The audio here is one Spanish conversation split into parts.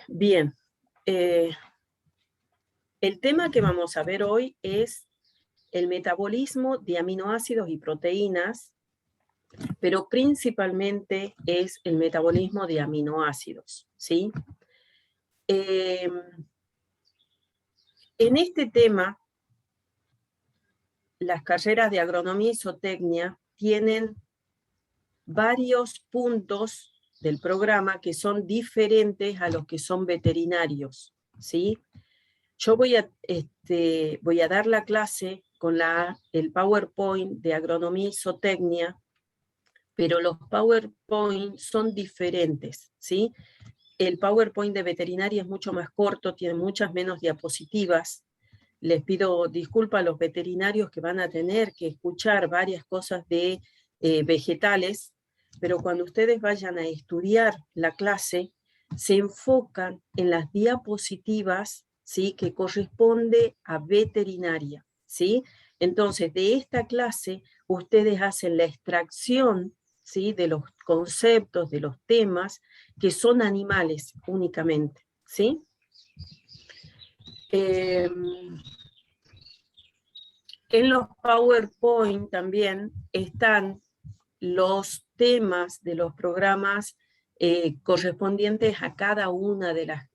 Bien, el tema que vamos a ver hoy es el metabolismo de aminoácidos y proteínas, pero principalmente es el metabolismo de aminoácidos, ¿sí? En este tema, las carreras de agronomía y zootecnia tienen varios puntos del programa que son diferentes a los que son veterinarios, ¿sí? Yo voy a dar la clase con el PowerPoint de agronomía y zootecnia, pero los PowerPoint son diferentes, ¿sí? El PowerPoint de veterinaria es mucho más corto, tiene muchas menos diapositivas. Les pido disculpas a los veterinarios que van a tener que escuchar varias cosas de vegetales, pero cuando ustedes vayan a estudiar la clase, se enfocan en las diapositivas, ¿sí?, que corresponde a veterinaria, ¿sí? Entonces, de esta clase, ustedes hacen la extracción, ¿sí?, de los conceptos, de los temas, que son animales únicamente, ¿sí? En los PowerPoint también están los temas de los programas correspondientes a cada una de las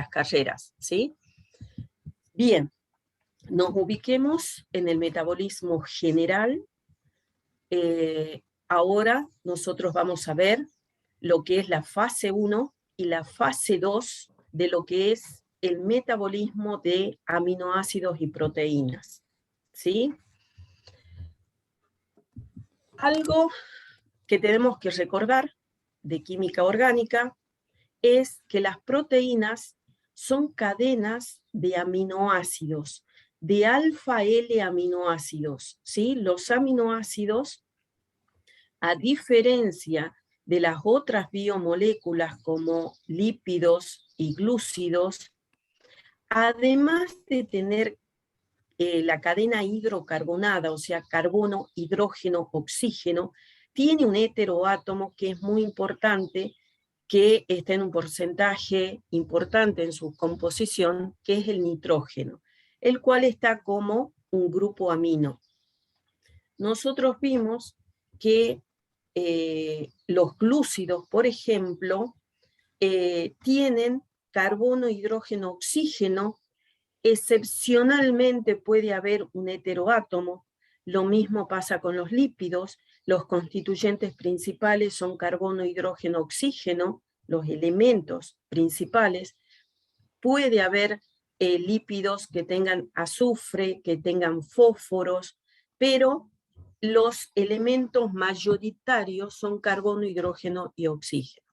carreras, ¿sí? Bien, nos ubiquemos en el metabolismo general. Ahora nosotros vamos a ver lo que es la fase 1 y la fase 2 de lo que es el metabolismo de aminoácidos y proteínas, ¿sí? Algo que tenemos que recordar de química orgánica es que las proteínas son cadenas de aminoácidos, de alfa L aminoácidos, ¿sí? Los aminoácidos, a diferencia de las otras biomoléculas como lípidos y glúcidos, además de tener la cadena hidrocarbonada, o sea, carbono, hidrógeno, oxígeno, tiene un heteroátomo que es muy importante, que está en un porcentaje importante en su composición, que es el nitrógeno, el cual está como un grupo amino. Nosotros vimos que los glúcidos, por ejemplo, tienen carbono, hidrógeno, oxígeno. Excepcionalmente puede haber un heteroátomo. Lo mismo pasa con los lípidos. Los constituyentes principales son carbono, hidrógeno, oxígeno, los elementos principales. Puede haber lípidos que tengan azufre, que tengan fósforos, pero los elementos mayoritarios son carbono, hidrógeno y oxígeno.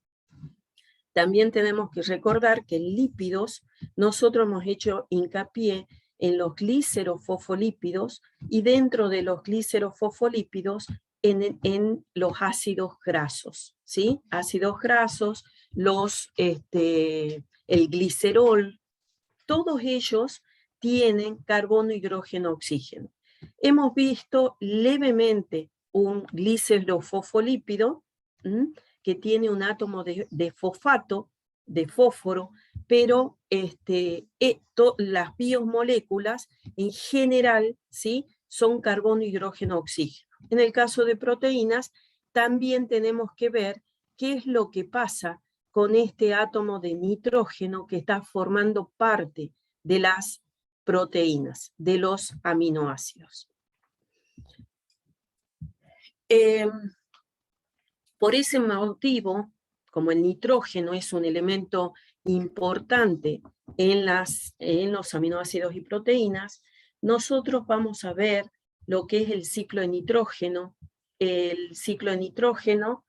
También tenemos que recordar que en lípidos nosotros hemos hecho hincapié en los glicerofosfolípidos y dentro de los glicerofosfolípidos en los ácidos grasos, ¿sí? Ácidos grasos, el glicerol, todos ellos tienen carbono, hidrógeno, oxígeno. Hemos visto levemente un glicerofosfolípido, que tiene un átomo de fosfato, de fósforo, pero las biomoléculas en general, ¿sí?, son carbono, hidrógeno, oxígeno. En el caso de proteínas, también tenemos que ver qué es lo que pasa con este átomo de nitrógeno que está formando parte de las proteínas, de los aminoácidos. Por ese motivo, como el nitrógeno es un elemento importante en los aminoácidos y proteínas, nosotros vamos a ver lo que es el ciclo de nitrógeno. El ciclo de nitrógeno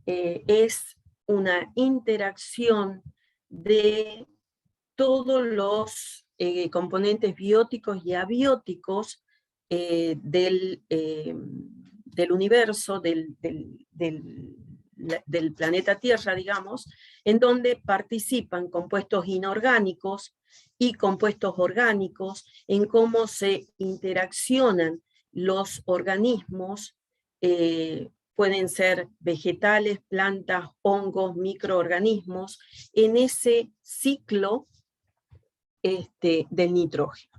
es una interacción de todos los componentes bióticos y abióticos del universo, del planeta Tierra, digamos, en donde participan compuestos inorgánicos y compuestos orgánicos, en cómo se interaccionan los organismos pueden ser vegetales, plantas, hongos, microorganismos, en ese ciclo del nitrógeno.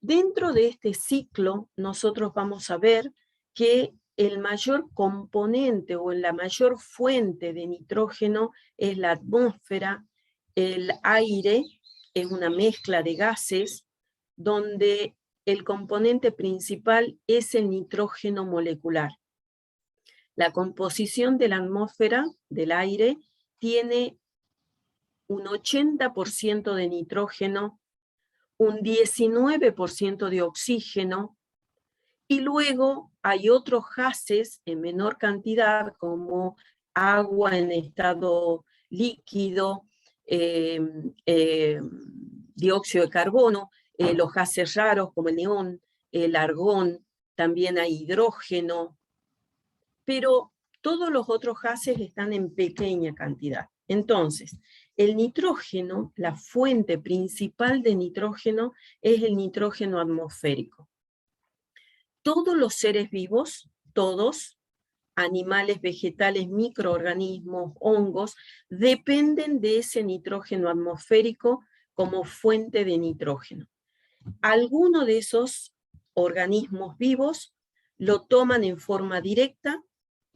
Dentro de este ciclo, nosotros vamos a ver que el mayor componente o la mayor fuente de nitrógeno es la atmósfera. El aire es una mezcla de gases donde el componente principal es el nitrógeno molecular. La composición de la atmósfera, del aire, tiene un 80% de nitrógeno, un 19% de oxígeno, y luego hay otros gases en menor cantidad, como agua en estado líquido, dióxido de carbono, los gases raros como el neón, el argón, también hay hidrógeno, pero todos los otros gases están en pequeña cantidad. Entonces, el nitrógeno, la fuente principal de nitrógeno, es el nitrógeno atmosférico. Todos los seres vivos, todos, animales, vegetales, microorganismos, hongos, dependen de ese nitrógeno atmosférico como fuente de nitrógeno. Algunos de esos organismos vivos lo toman en forma directa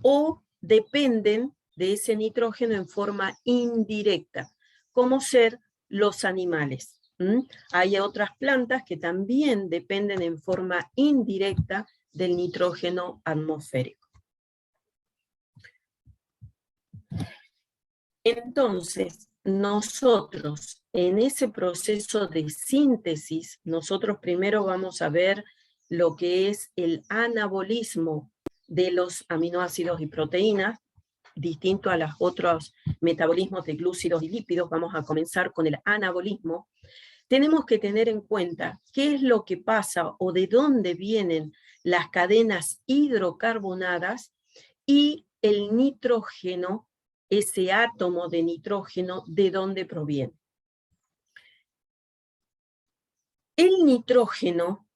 o dependen de ese nitrógeno en forma indirecta, como ser los animales. Hay otras plantas que también dependen en forma indirecta del nitrógeno atmosférico. Entonces, nosotros en ese proceso de síntesis, nosotros primero vamos a ver lo que es el anabolismo de los aminoácidos y proteínas, distinto a los otros metabolismos de glúcidos y lípidos. Vamos a comenzar con el anabolismo. Tenemos que tener en cuenta qué es lo que pasa o de dónde vienen las cadenas hidrocarbonadas y el nitrógeno, ese átomo de nitrógeno, de dónde proviene. El nitrógeno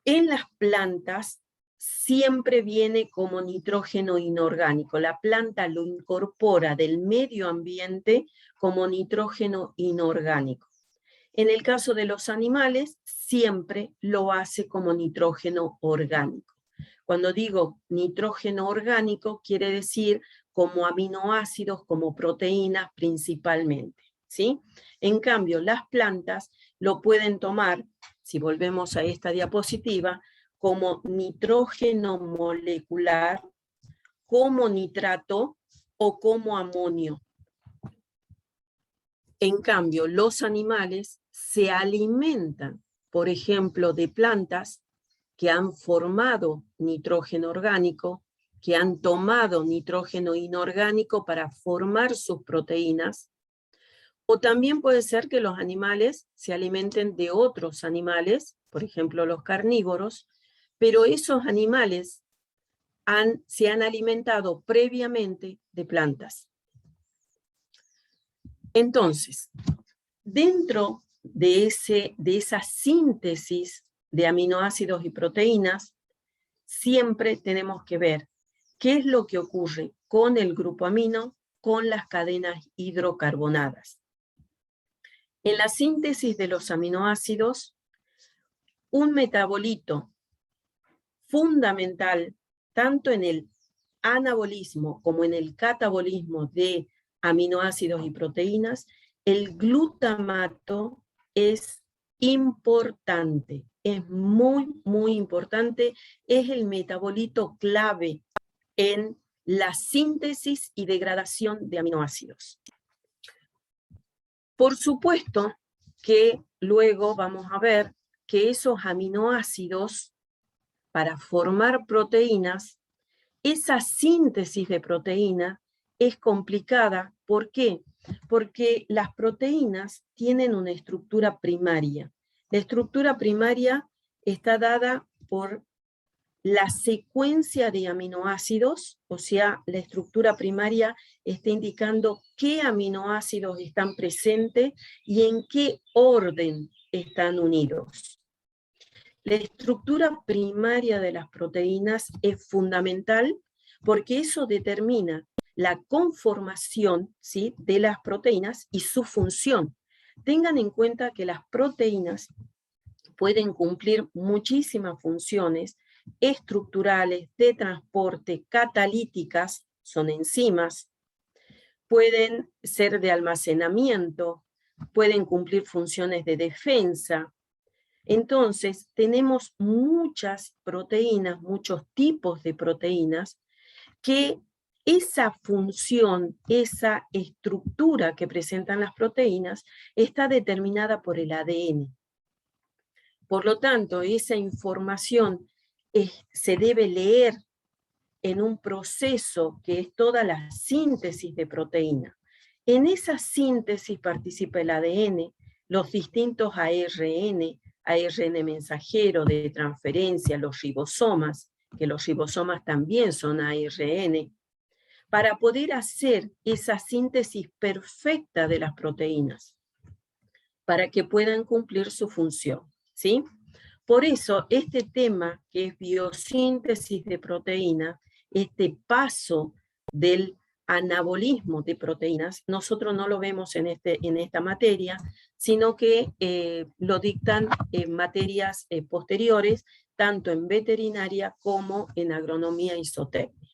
en las plantas siempre viene como nitrógeno inorgánico. La planta lo incorpora del medio ambiente como nitrógeno inorgánico. En el caso de los animales, siempre lo hace como nitrógeno orgánico. Cuando digo nitrógeno orgánico, quiere decir como aminoácidos, como proteínas principalmente, ¿sí? En cambio, las plantas lo pueden tomar, si volvemos a esta diapositiva, como nitrógeno molecular, como nitrato o como amonio. En cambio, los animales se alimentan, por ejemplo, de plantas que han formado nitrógeno orgánico, que han tomado nitrógeno inorgánico para formar sus proteínas, o también puede ser que los animales se alimenten de otros animales, por ejemplo los carnívoros, pero esos animales se han alimentado previamente de plantas. Entonces, dentro de esa síntesis de aminoácidos y proteínas, siempre tenemos que ver qué es lo que ocurre con el grupo amino, con las cadenas hidrocarbonadas. En la síntesis de los aminoácidos, un metabolito fundamental, tanto en el anabolismo como en el catabolismo de aminoácidos y proteínas, el glutamato es importante, es muy, muy importante, es el metabolito clave en la síntesis y degradación de aminoácidos. Por supuesto que luego vamos a ver que esos aminoácidos, para formar proteínas, esa síntesis de proteína es complicada. ¿Por qué? Porque las proteínas tienen una estructura primaria. La estructura primaria está dada por la secuencia de aminoácidos, o sea, la estructura primaria está indicando qué aminoácidos están presentes y en qué orden están unidos. La estructura primaria de las proteínas es fundamental porque eso determina la conformación, ¿sí?, de las proteínas y su función. Tengan en cuenta que las proteínas pueden cumplir muchísimas funciones estructurales, de transporte, catalíticas, son enzimas, pueden ser de almacenamiento, pueden cumplir funciones de defensa. Entonces, tenemos muchas proteínas, muchos tipos de proteínas, que esa función, esa estructura que presentan las proteínas, está determinada por el ADN. Por lo tanto, esa información se debe leer en un proceso que es toda la síntesis de proteína. En esa síntesis participa el ADN, los distintos ARN mensajero de transferencia, los ribosomas, que los ribosomas también son ARN, para poder hacer esa síntesis perfecta de las proteínas, para que puedan cumplir su función, ¿sí? Por eso, este tema que es biosíntesis de proteínas, este paso del anabolismo de proteínas, nosotros no lo vemos en esta materia, sino que lo dictan en materias posteriores, tanto en veterinaria como en agronomía y zootecnia.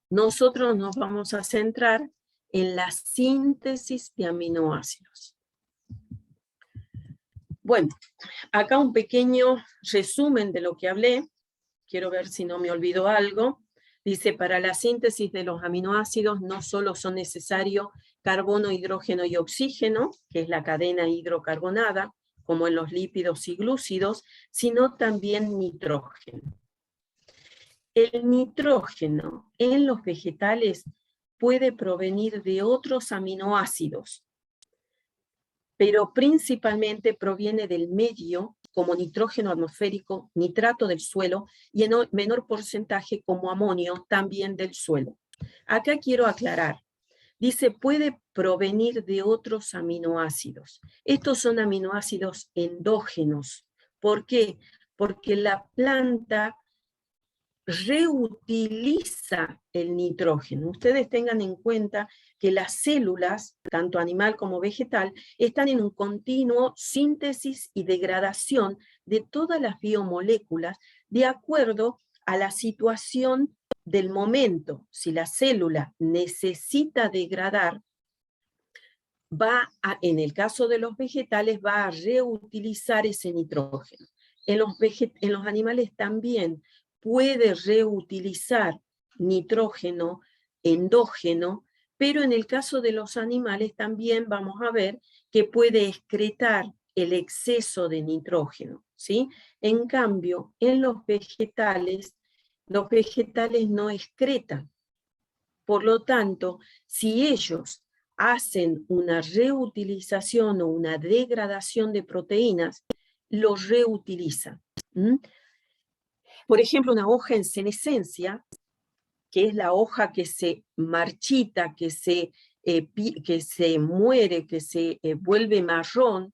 Nosotros nos vamos a centrar en la síntesis de aminoácidos. Bueno, acá un pequeño resumen de lo que hablé. Quiero ver si no me olvido algo. Dice, para la síntesis de los aminoácidos no solo son necesarios carbono, hidrógeno y oxígeno, que es la cadena hidrocarbonada, como en los lípidos y glúcidos, sino también nitrógeno. El nitrógeno en los vegetales puede provenir de otros aminoácidos, pero principalmente proviene del medio, como nitrógeno atmosférico, nitrato del suelo, y en menor porcentaje como amonio, también del suelo. Acá quiero aclarar, dice puede provenir de otros aminoácidos. Estos son aminoácidos endógenos. ¿Por qué? Porque la planta reutiliza el nitrógeno. Ustedes tengan en cuenta que las células, tanto animal como vegetal, están en un continuo síntesis y degradación de todas las biomoléculas de acuerdo a la situación del momento. Si la célula necesita degradar, en el caso de los vegetales, va a reutilizar ese nitrógeno. En los animales también puede reutilizar nitrógeno endógeno, pero en el caso de los animales también vamos a ver que puede excretar el exceso de nitrógeno, ¿sí? En cambio, en los vegetales no excretan. Por lo tanto, si ellos hacen una reutilización o una degradación de proteínas, los reutilizan. Por ejemplo, una hoja en senescencia, que es la hoja que se marchita, que se muere, que se vuelve marrón,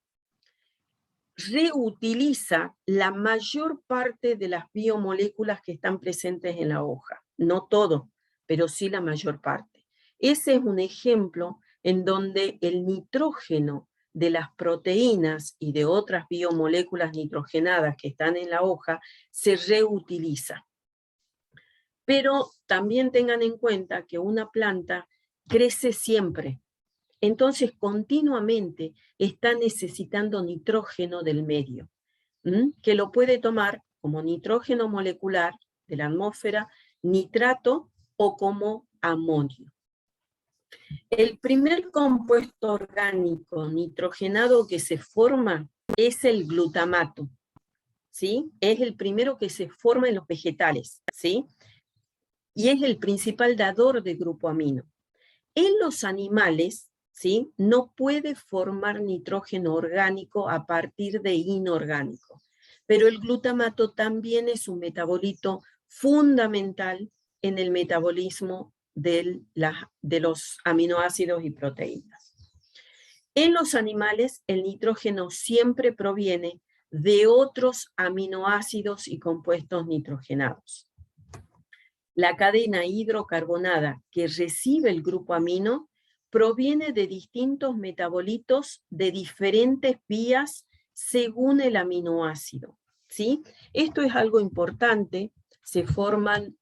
reutiliza la mayor parte de las biomoléculas que están presentes en la hoja. No todo, pero sí la mayor parte. Ese es un ejemplo en donde el nitrógeno de las proteínas y de otras biomoléculas nitrogenadas que están en la hoja se reutiliza. Pero también tengan en cuenta que una planta crece siempre. Entonces, continuamente está necesitando nitrógeno del medio, que lo puede tomar como nitrógeno molecular de la atmósfera, nitrato o como amonio. El primer compuesto orgánico nitrogenado que se forma es el glutamato, ¿sí? Es el primero que se forma en los vegetales, ¿sí? Y es el principal dador de grupo amino. En los animales, ¿sí?, no puede formar nitrógeno orgánico a partir de inorgánico, pero el glutamato también es un metabolito fundamental en el metabolismo de los aminoácidos y proteínas. En los animales, el nitrógeno siempre proviene de otros aminoácidos y compuestos nitrogenados. La cadena hidrocarbonada que recibe el grupo amino proviene de distintos metabolitos de diferentes vías según el aminoácido, ¿sí? Esto es algo importante,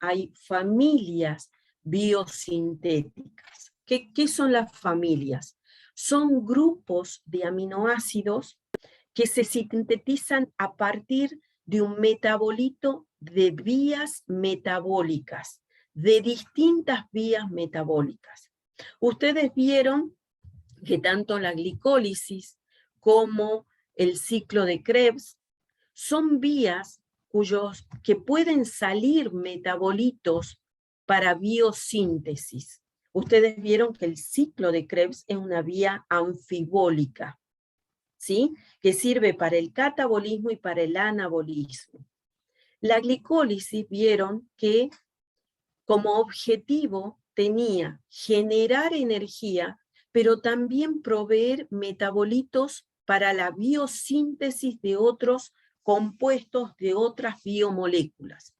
hay familias biosintéticas. ¿Qué son las familias? Son grupos de aminoácidos que se sintetizan a partir de un metabolito de vías metabólicas, de distintas vías metabólicas. Ustedes vieron que tanto la glicólisis como el ciclo de Krebs son vías que pueden salir metabolitos para biosíntesis. Ustedes vieron que el ciclo de Krebs es una vía anfibólica, ¿sí? Que sirve para el catabolismo y para el anabolismo. La glicólisis vieron que como objetivo tenía generar energía, pero también proveer metabolitos para la biosíntesis de otros compuestos de otras biomoléculas.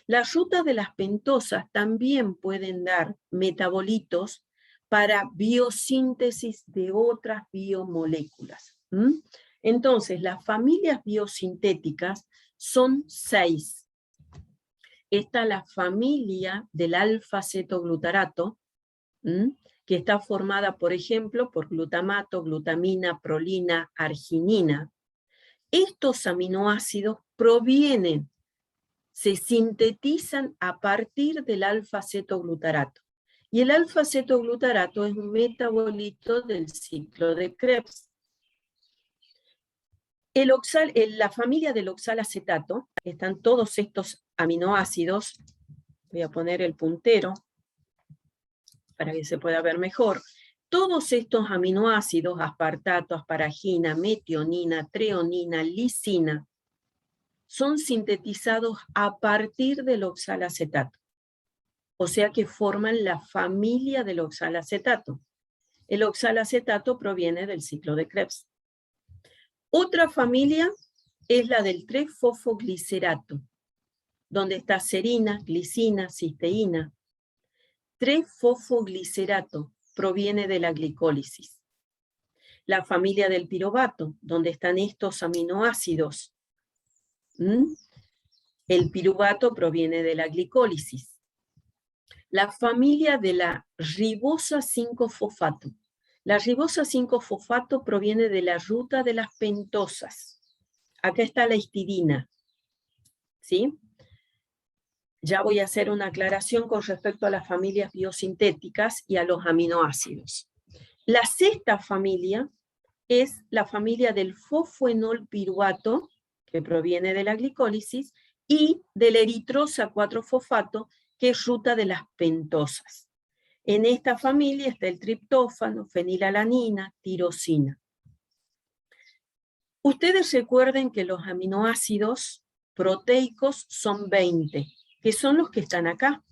Las rutas de las pentosas también pueden dar metabolitos para biosíntesis de otras biomoléculas. Entonces, las familias biosintéticas son 6. Está la familia del alfa-cetoglutarato, que está formada, por ejemplo, por glutamato, glutamina, prolina, arginina. Estos aminoácidos se sintetizan a partir del alfa-cetoglutarato. Y el alfa-cetoglutarato es un metabolito del ciclo de Krebs. La familia del oxalacetato, están todos estos aminoácidos, voy a poner el puntero para que se pueda ver mejor. Todos estos aminoácidos, aspartato, asparagina, metionina, treonina, lisina, son sintetizados a partir del oxalacetato. O sea que forman la familia del oxalacetato. El oxalacetato proviene del ciclo de Krebs. Otra familia es la del 3-fosfoglicerato, donde está serina, glicina, cisteína. 3-fosfoglicerato proviene de la glicólisis. La familia del piruvato, donde están estos aminoácidos. El piruvato proviene de la glicólisis. La familia de la ribosa 5-fosfato. La ribosa 5-fosfato proviene de la ruta de las pentosas. Acá está la histidina, ¿sí? Ya voy a hacer una aclaración con respecto a las familias biosintéticas y a los aminoácidos. La 6ª familia es la familia del fosfoenolpiruvato, que proviene de la glicólisis, y del eritrosa 4-fosfato, que es ruta de las pentosas. En esta familia está el triptófano, fenilalanina, tirosina. Ustedes recuerden que los aminoácidos proteicos son 20, que son los que están acá.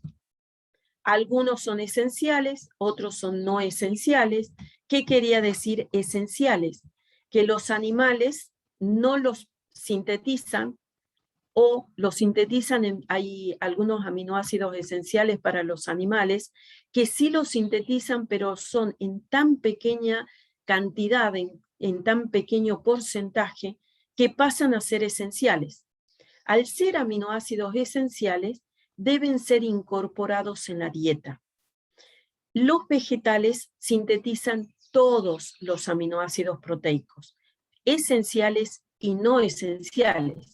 Algunos son esenciales, otros son no esenciales. ¿Qué quería decir esenciales? Que los animales no los sintetizan, o los sintetizan, hay algunos aminoácidos esenciales para los animales, que sí los sintetizan, pero son en tan pequeña cantidad, en tan pequeño porcentaje, que pasan a ser esenciales. Al ser aminoácidos esenciales, deben ser incorporados en la dieta. Los vegetales sintetizan todos los aminoácidos proteicos, esenciales y no esenciales.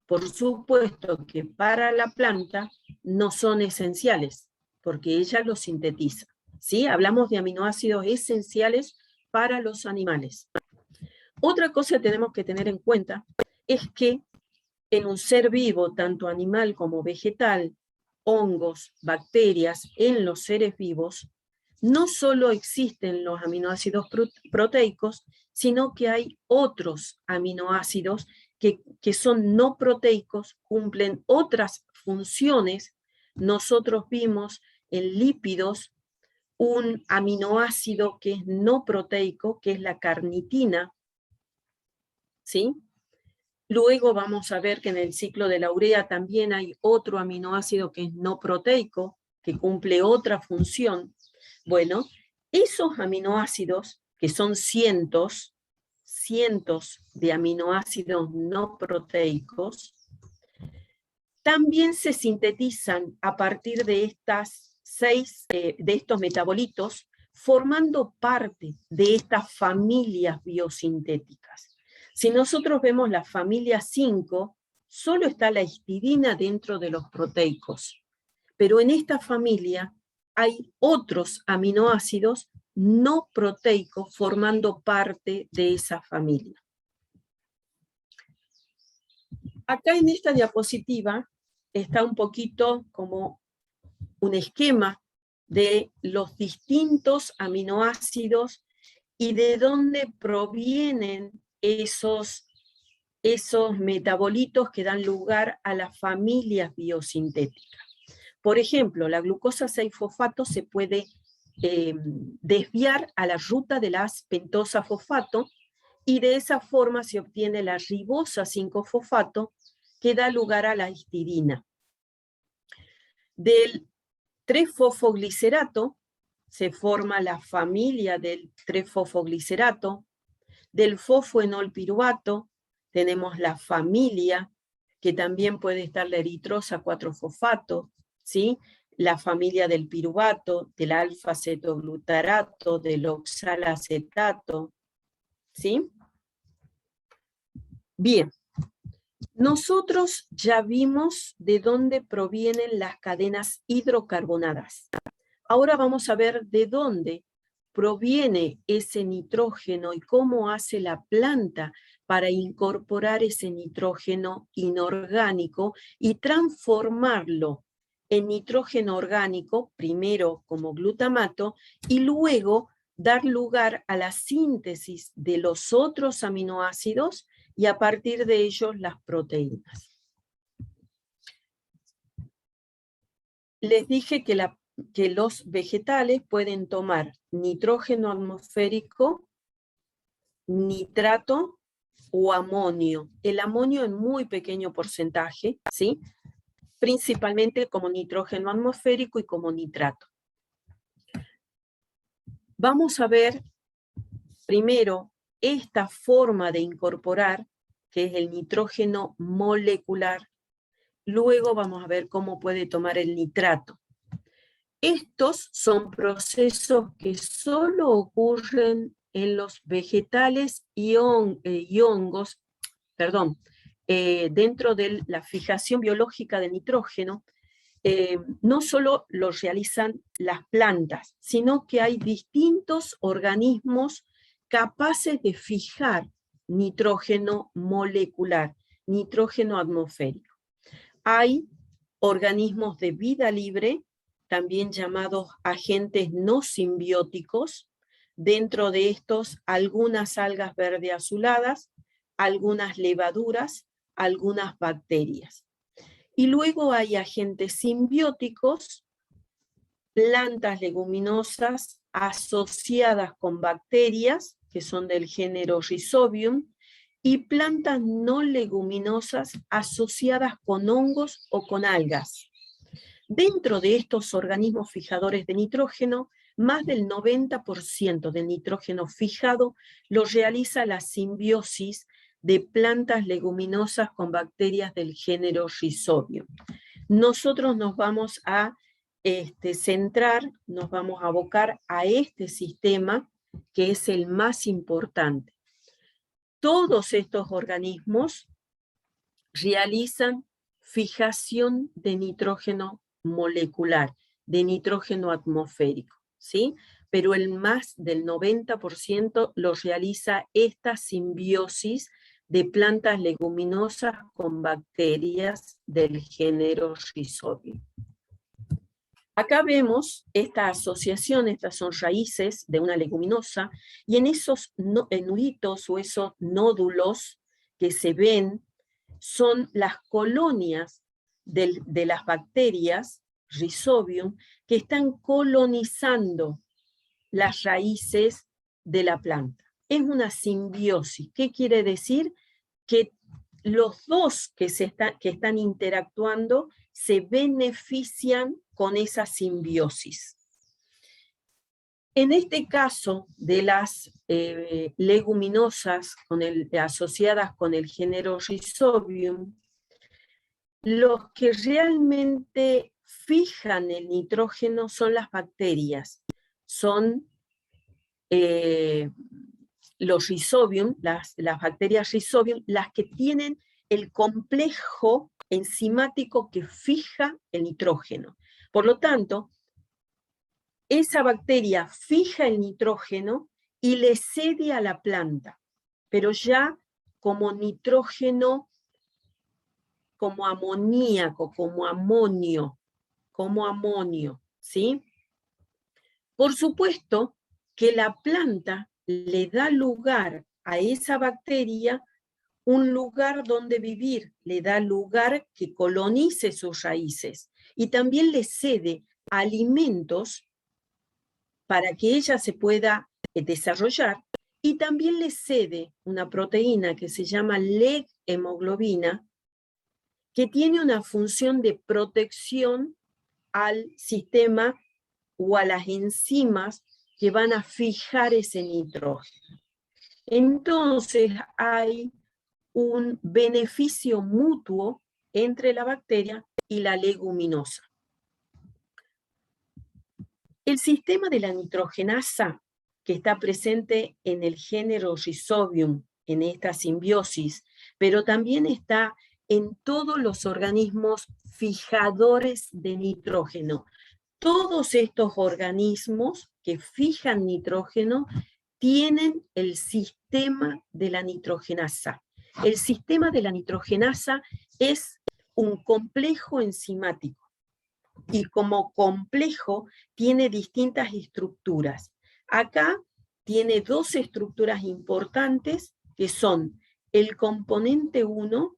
Por supuesto que para la planta no son esenciales, porque ella los sintetiza. ¿Sí? Hablamos de aminoácidos esenciales para los animales. Otra cosa que tenemos que tener en cuenta es que en un ser vivo, tanto animal como vegetal, hongos, bacterias, en los seres vivos, no solo existen los aminoácidos proteicos, sino que hay otros aminoácidos que son no proteicos, cumplen otras funciones. Nosotros vimos en lípidos un aminoácido que es no proteico, que es la carnitina, ¿sí? Luego vamos a ver que en el ciclo de la urea también hay otro aminoácido que es no proteico, que cumple otra función. Bueno, esos aminoácidos, que son cientos de aminoácidos no proteicos, también se sintetizan a partir de de estos metabolitos, formando parte de estas familias biosintéticas. Si nosotros vemos la familia 5, solo está la histidina dentro de los proteicos, pero en esta familia hay otros aminoácidos no proteicos formando parte de esa familia. Acá en esta diapositiva está un poquito como un esquema de los distintos aminoácidos y de dónde provienen esos metabolitos que dan lugar a las familias biosintéticas. Por ejemplo, la glucosa 6-fosfato se puede desviar a la ruta de las pentosa fosfato y de esa forma se obtiene la ribosa 5-fosfato que da lugar a la histidina. Del 3-fosfoglicerato se forma la familia del 3-fosfoglicerato. Del fosfoenolpiruvato tenemos la familia, que también puede estar la eritrosa 4-fosfato, ¿sí? La familia del piruvato, del alfa-cetoglutarato, del oxalacetato, ¿sí? Bien, nosotros ya vimos de dónde provienen las cadenas hidrocarbonadas. Ahora vamos a ver de dónde proviene ese nitrógeno y cómo hace la planta para incorporar ese nitrógeno inorgánico y transformarlo en nitrógeno orgánico, primero como glutamato, y luego dar lugar a la síntesis de los otros aminoácidos y a partir de ellos las proteínas. Les dije que los vegetales pueden tomar nitrógeno atmosférico, nitrato o amonio. El amonio en muy pequeño porcentaje, ¿sí? Principalmente como nitrógeno atmosférico y como nitrato. Vamos a ver primero esta forma de incorporar, que es el nitrógeno molecular. Luego vamos a ver cómo puede tomar el nitrato. Estos son procesos que solo ocurren en los vegetales y hongos, dentro de la fijación biológica de nitrógeno. No solo lo realizan las plantas, sino que hay distintos organismos capaces de fijar nitrógeno molecular, nitrógeno atmosférico. Hay organismos de vida libre, también llamados agentes no simbióticos. Dentro de estos, algunas algas verde azuladas, algunas levaduras, algunas bacterias. Y luego hay agentes simbióticos, plantas leguminosas asociadas con bacterias, que son del género Rhizobium, y plantas no leguminosas asociadas con hongos o con algas. Dentro de estos organismos fijadores de nitrógeno, más del 90% del nitrógeno fijado lo realiza la simbiosis de plantas leguminosas con bacterias del género Rhizobium. Nosotros nos vamos a centrar, nos vamos a abocar a este sistema que es el más importante. Todos estos organismos realizan fijación de nitrógeno molecular, de nitrógeno atmosférico, ¿sí? Pero el más del 90% lo realiza esta simbiosis de plantas leguminosas con bacterias del género Rhizobium. Acá vemos esta asociación, estas son raíces de una leguminosa, y en esos nuditos o esos nódulos que se ven son las colonias de las bacterias, Rhizobium, que están colonizando las raíces de la planta. Es una simbiosis. ¿Qué quiere decir? Que los dos que están interactuando se benefician con esa simbiosis. En este caso de las leguminosas asociadas con el género Rhizobium, los que realmente fijan el nitrógeno son las bacterias, son los Rhizobium, las bacterias Rhizobium, las que tienen el complejo enzimático que fija el nitrógeno. Por lo tanto, esa bacteria fija el nitrógeno y le cede a la planta, pero ya como nitrógeno, como amoníaco, como amonio, ¿sí? Por supuesto que la planta le da lugar a esa bacteria un lugar donde vivir, le da lugar que colonice sus raíces y también le cede alimentos para que ella se pueda desarrollar, y también le cede una proteína que se llama leg-hemoglobina, que tiene una función de protección al sistema o a las enzimas que van a fijar ese nitrógeno. Entonces hay un beneficio mutuo entre la bacteria y la leguminosa. El sistema de la nitrogenasa, que está presente en el género Rhizobium, en esta simbiosis, pero también está en todos los organismos fijadores de nitrógeno. Todos estos organismos que fijan nitrógeno tienen el sistema de la nitrogenasa. El sistema de la nitrogenasa es un complejo enzimático y como complejo tiene distintas estructuras. Acá tiene dos estructuras importantes que son el componente 1,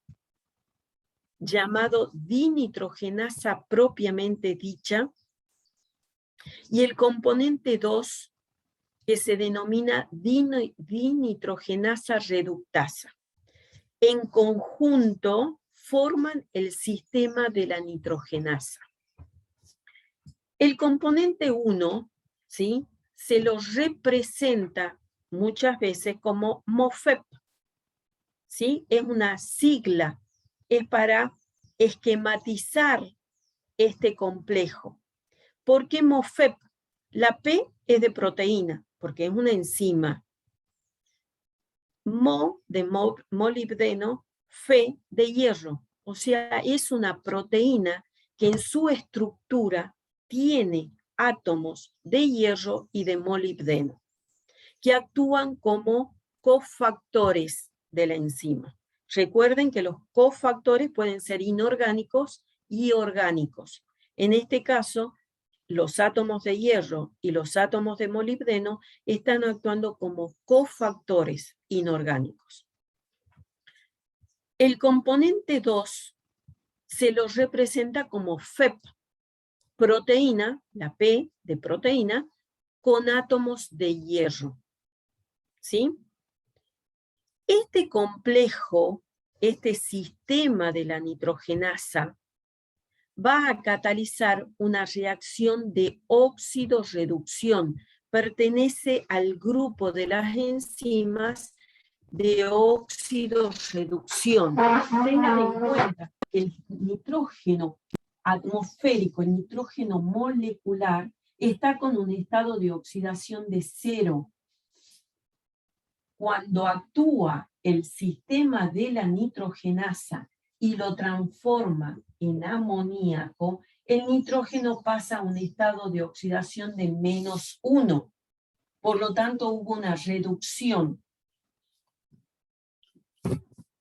llamado dinitrogenasa propiamente dicha, y el componente 2, que se denomina dinitrogenasa reductasa. En conjunto forman el sistema de la nitrogenasa. El componente 1, ¿sí?, se lo representa muchas veces como MOFEP, ¿sí? Es una sigla, es para esquematizar este complejo. ¿Por qué MOFEP? La P es de proteína, porque es una enzima. Mo de molibdeno, Fe de hierro. O sea, es una proteína que en su estructura tiene átomos de hierro y de molibdeno, que actúan como cofactores de la enzima. Recuerden que los cofactores pueden ser inorgánicos y orgánicos. En este caso, los átomos de hierro y los átomos de molibdeno están actuando como cofactores inorgánicos. El componente 2 se lo representa como FEP, proteína, la P de proteína, con átomos de hierro. ¿Sí? Este complejo, este sistema de la nitrogenasa, va a catalizar una reacción de óxido-reducción. Pertenece al grupo de las enzimas de óxido-reducción. Tengan en cuenta que el nitrógeno atmosférico, el nitrógeno molecular, está con un estado de oxidación de 0. Cuando actúa el sistema de la nitrogenasa y lo transforma en amoníaco, el nitrógeno pasa a un estado de oxidación de -1. Por lo tanto, hubo una reducción.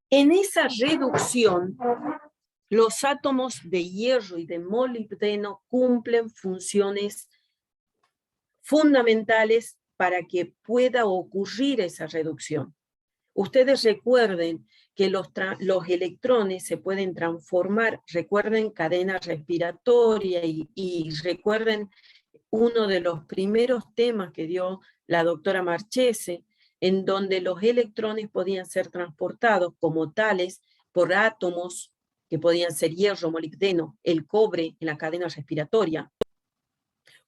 En esa reducción, los átomos de hierro y de molibdeno cumplen funciones fundamentales para que pueda ocurrir esa reducción. Ustedes recuerden que los electrones se pueden transformar, recuerden cadena respiratoria y recuerden uno de los primeros temas que dio la doctora Marchese, en donde los electrones podían ser transportados como tales por átomos, que podían ser hierro, molibdeno, el cobre en la cadena respiratoria,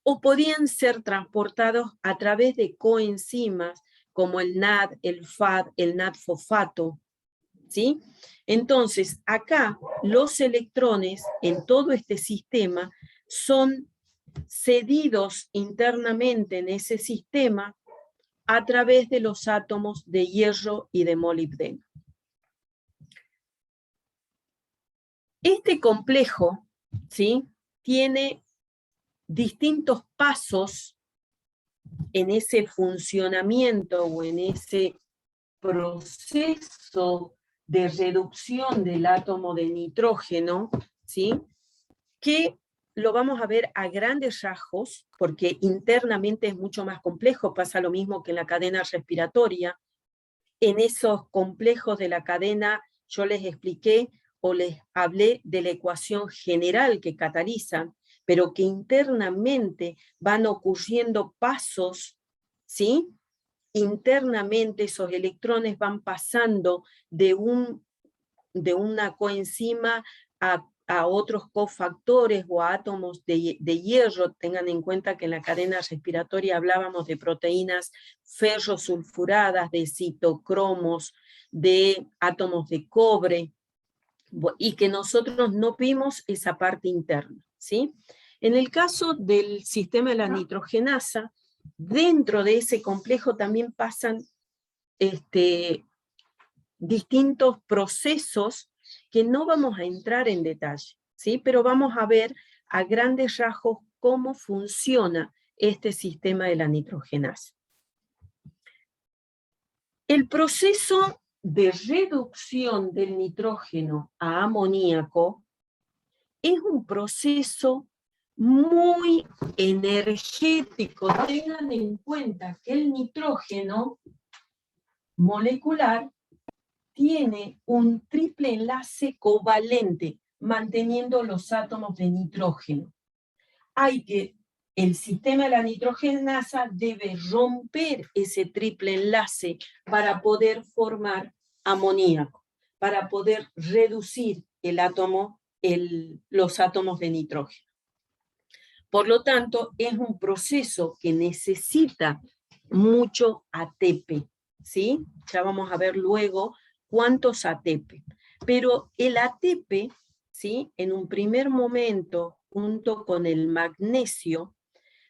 o podían ser transportados a través de coenzimas como el NAD, el FAD, el NAD-fosfato, ¿sí? Entonces, acá los electrones en todo este sistema son cedidos internamente en ese sistema a través de los átomos de hierro y de molibdeno. Este complejo, ¿sí?, tiene distintos pasos en ese funcionamiento o en ese proceso de reducción del átomo de nitrógeno, ¿sí?, que lo vamos a ver a grandes rasgos, porque internamente es mucho más complejo, pasa lo mismo que en la cadena respiratoria. En esos complejos de la cadena yo les expliqué o les hablé de la ecuación general que catalizan, pero que internamente van ocurriendo pasos, ¿sí? Internamente esos electrones van pasando de una coenzima a otros cofactores o a átomos de hierro. Tengan en cuenta que en la cadena respiratoria hablábamos de proteínas ferrosulfuradas, de citocromos, de átomos de cobre, y que nosotros no vimos esa parte interna, ¿sí? En el caso del sistema de la nitrogenasa, dentro de ese complejo también pasan distintos procesos que no vamos a entrar en detalle, ¿sí? Pero vamos a ver a grandes rasgos cómo funciona este sistema de la nitrogenasa. El proceso de reducción del nitrógeno a amoníaco es un proceso muy energético. Tengan en cuenta que el nitrógeno molecular tiene un triple enlace covalente, manteniendo los átomos de nitrógeno. El sistema de la nitrogenasa debe romper ese triple enlace para poder formar amoníaco, para poder reducir los átomos de nitrógeno. Por lo tanto, es un proceso que necesita mucho ATP, ¿sí? Ya vamos a ver luego cuántos ATP. Pero el ATP, ¿sí?, en un primer momento, junto con el magnesio,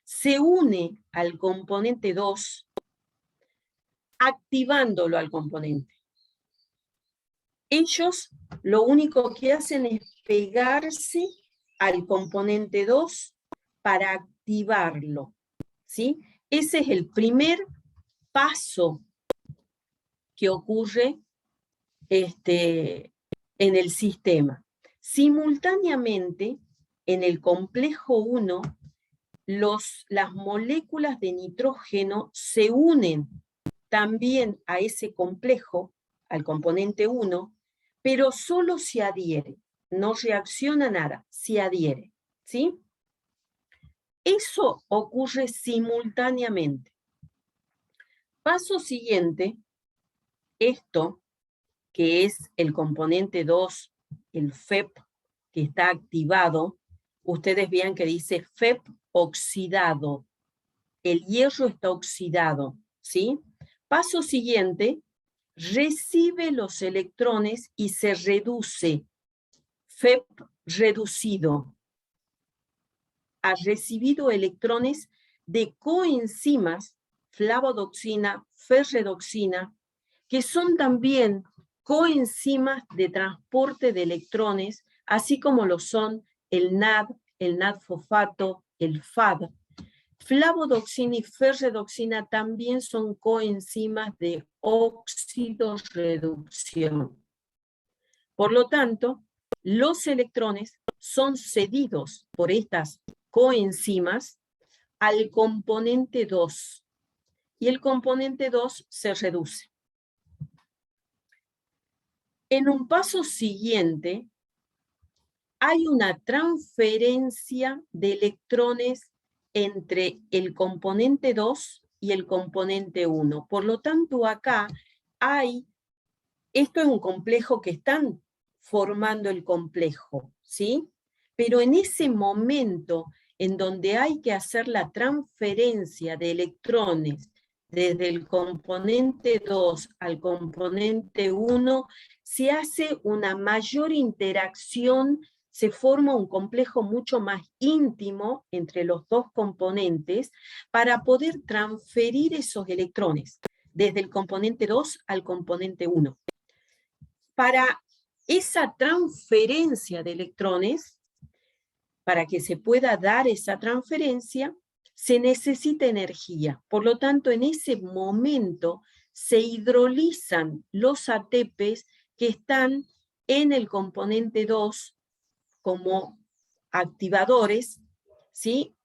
se une al componente 2, activándolo al componente. Ellos lo único que hacen es pegarse al componente 2 para activarlo, ¿sí? Ese es el primer paso que ocurre en el sistema. Simultáneamente, en el complejo 1, las moléculas de nitrógeno se unen también a ese complejo, al componente 1, pero solo se adhiere, no reacciona nada, se adhiere, ¿sí? Eso ocurre simultáneamente. Paso siguiente, esto, que es el componente 2, el FEP, que está activado, ustedes vean que dice FEP oxidado. El hierro está oxidado, ¿sí? Paso siguiente, recibe los electrones y se reduce. FEP reducido. Ha recibido electrones de coenzimas, flavodoxina, ferredoxina, que son también coenzimas de transporte de electrones, así como lo son el NAD, el NAD-fosfato, el FAD. Flavodoxina y ferredoxina también son coenzimas de oxidorreducción. Por lo tanto, los electrones son cedidos por estas coenzimas al componente 2, y el componente 2 se reduce. En un paso siguiente, hay una transferencia de electrones entre el componente 2 y el componente 1. Por lo tanto, acá esto es un complejo que están formando el complejo, ¿sí? Pero en ese momento en donde hay que hacer la transferencia de electrones desde el componente 2 al componente 1, se hace una mayor interacción, se forma un complejo mucho más íntimo entre los dos componentes para poder transferir esos electrones desde el componente 2 al componente 1. Para esa transferencia de electrones, para que se pueda dar esa transferencia, se necesita energía. Por lo tanto, en ese momento se hidrolizan los ATPs que están en el componente 2 como activadores, ¿sí?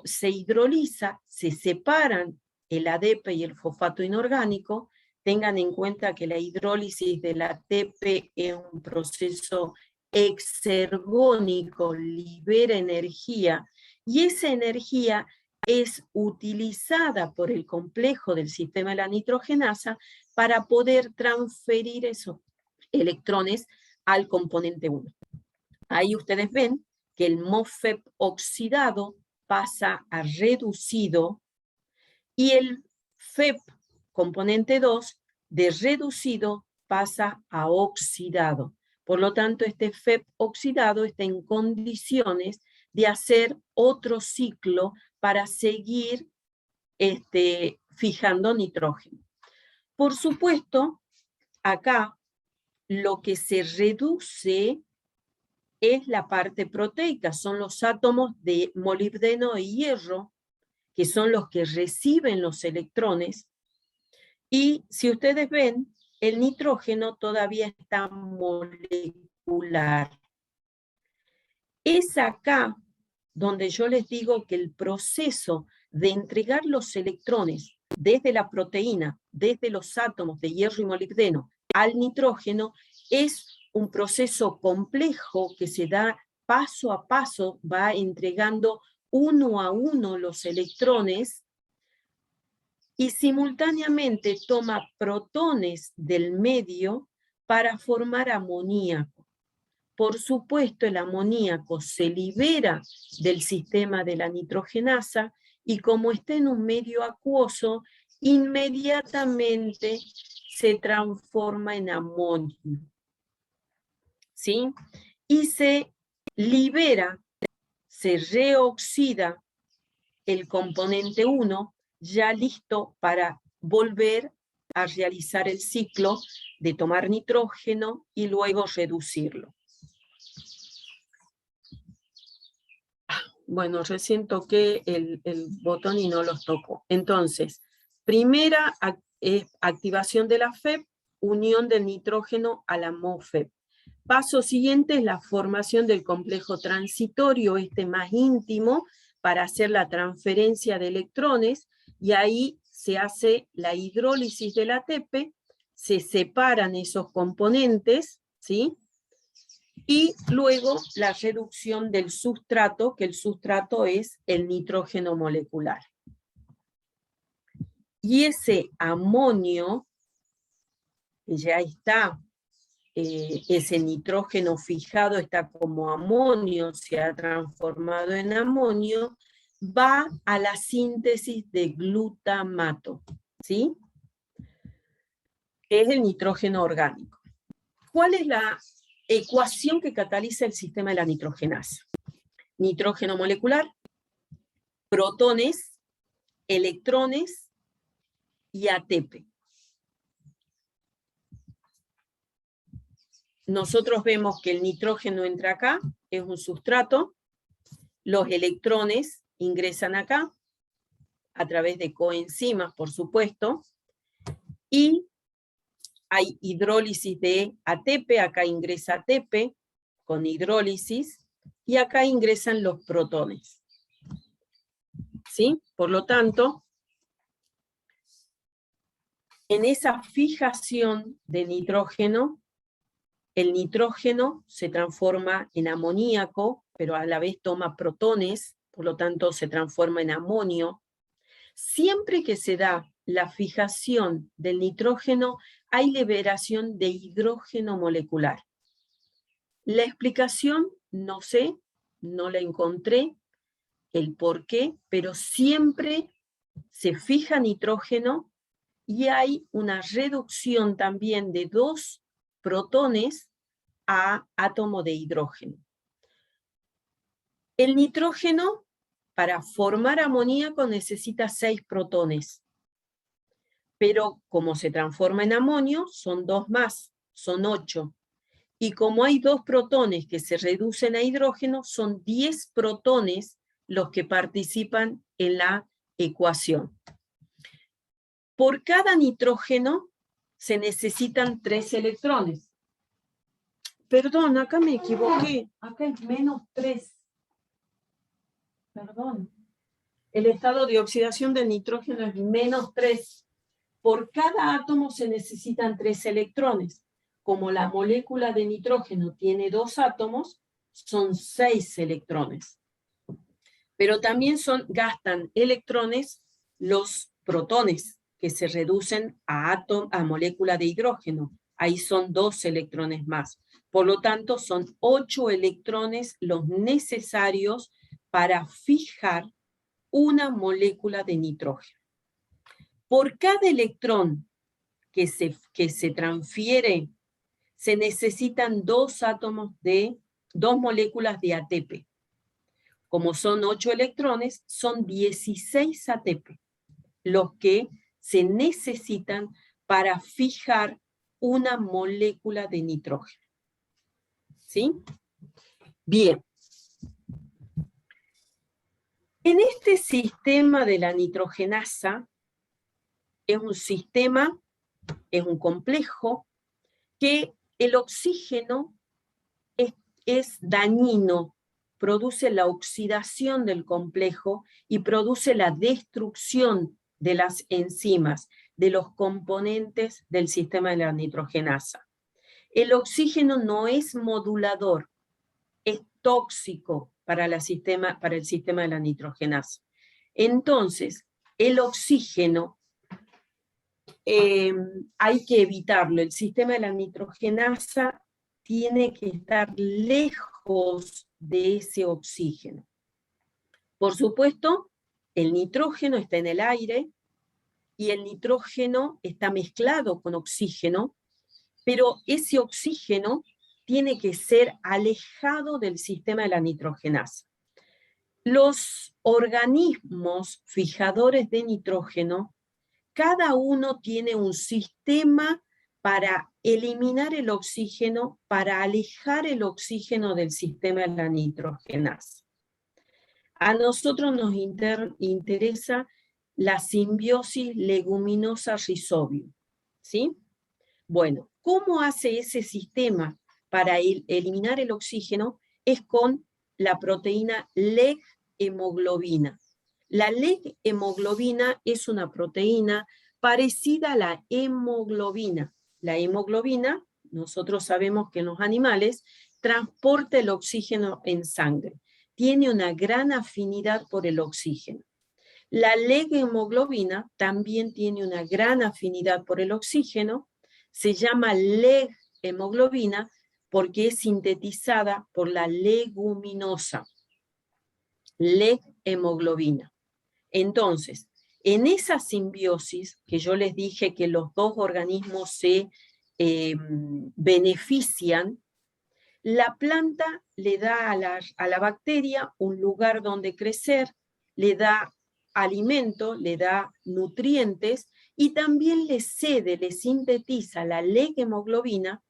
Se hidroliza, se separan el ADP y el fosfato inorgánico. Tengan en cuenta que la hidrólisis del ATP es un proceso exergónico, libera energía, y esa energía es utilizada por el complejo del sistema de la nitrogenasa para poder transferir esos electrones al componente 1. Ahí ustedes ven que el MOFEP oxidado pasa a reducido y el FEP componente 2 de reducido pasa a oxidado. Por lo tanto, este FEP oxidado está en condiciones de hacer otro ciclo para seguir fijando nitrógeno. Por supuesto, acá lo que se reduce es la parte proteica, son los átomos de molibdeno y hierro, que son los que reciben los electrones, y si ustedes ven, el nitrógeno todavía está molecular. Es acá donde yo les digo que el proceso de entregar los electrones desde la proteína, desde los átomos de hierro y molibdeno al nitrógeno, es un proceso complejo que se da paso a paso, va entregando uno a uno los electrones y simultáneamente toma protones del medio para formar amoníaco. Por supuesto, el amoníaco se libera del sistema de la nitrogenasa y como está en un medio acuoso, inmediatamente se transforma en amonio, ¿sí? Y se libera, se reoxida el componente 1, ya listo para volver a realizar el ciclo de tomar nitrógeno y luego reducirlo. Bueno, recién toqué el botón y no los toco. Entonces, primera activación de la FEP, unión del nitrógeno a la MOFEP. Paso siguiente es la formación del complejo transitorio, más íntimo, para hacer la transferencia de electrones, y ahí se hace la hidrólisis del ATP, se separan esos componentes, ¿sí? Y luego la reducción del sustrato, que el sustrato es el nitrógeno molecular. Y ese amonio, que ya está, ese nitrógeno fijado está como amonio, se ha transformado en amonio, va a la síntesis de glutamato, ¿sí? Que es el nitrógeno orgánico. ¿Cuál es la ecuación que cataliza el sistema de la nitrogenasa? Nitrógeno molecular, protones, electrones y ATP. Nosotros vemos que el nitrógeno entra acá, es un sustrato, los electrones ingresan acá, a través de coenzimas, por supuesto, y hay hidrólisis de ATP, acá ingresa ATP con hidrólisis, y acá ingresan los protones. ¿Sí? Por lo tanto, en esa fijación de nitrógeno, el nitrógeno se transforma en amoníaco, pero a la vez toma protones, por lo tanto se transforma en amonio. Siempre que se da la fijación del nitrógeno, hay liberación de hidrógeno molecular. La explicación, no sé, no la encontré, el por qué, pero siempre se fija nitrógeno y hay una reducción también de 2 protones a átomo de hidrógeno. El nitrógeno, para formar amoníaco, necesita 6 protones, pero como se transforma en amonio, son 2 más, son 8. Y como hay 2 protones que se reducen a hidrógeno, son 10 protones los que participan en la ecuación. Por cada nitrógeno se necesitan 3 electrones. Perdón, acá me equivoqué. Acá es -3. Perdón. El estado de oxidación del nitrógeno es -3. Por cada átomo se necesitan 3 electrones. Como la molécula de nitrógeno tiene 2 átomos, son 6 electrones. Pero también gastan electrones los protones, que se reducen a molécula de hidrógeno. Ahí son 2 electrones más. Por lo tanto, son 8 electrones los necesarios para fijar una molécula de nitrógeno. Por cada electrón que se transfiere, se necesitan 2 moléculas de ATP. Como son 8 electrones, son 16 ATP los que se necesitan para fijar una molécula de nitrógeno. ¿Sí? Bien. En este sistema de la nitrogenasa, es un complejo que el oxígeno es dañino, produce la oxidación del complejo y produce la destrucción de las enzimas, de los componentes del sistema de la nitrogenasa. El oxígeno no es modulador, es tóxico para el sistema de la nitrogenasa. Entonces, el oxígeno hay que evitarlo. El sistema de la nitrogenasa tiene que estar lejos de ese oxígeno. Por supuesto, el nitrógeno está en el aire y el nitrógeno está mezclado con oxígeno, pero ese oxígeno tiene que ser alejado del sistema de la nitrogenasa. Los organismos fijadores de nitrógeno, cada uno tiene un sistema para eliminar el oxígeno, para alejar el oxígeno del sistema de la nitrogenasa. A nosotros nos interesa la simbiosis leguminosa-rizobio, ¿sí? Bueno, ¿cómo hace ese sistema para eliminar el oxígeno? Es con la proteína LEG-hemoglobina. La LEG-hemoglobina es una proteína parecida a la hemoglobina. La hemoglobina, nosotros sabemos que en los animales, transporta el oxígeno en sangre. Tiene una gran afinidad por el oxígeno. La LEG-hemoglobina también tiene una gran afinidad por el oxígeno. Se llama LEG-hemoglobina porque es sintetizada por la leguminosa. LEG-hemoglobina. Entonces, en esa simbiosis, que yo les dije que los dos organismos se benefician, la planta le da a la bacteria un lugar donde crecer, le da alimento, le da nutrientes y también le cede, le sintetiza la LEG-hemoglobina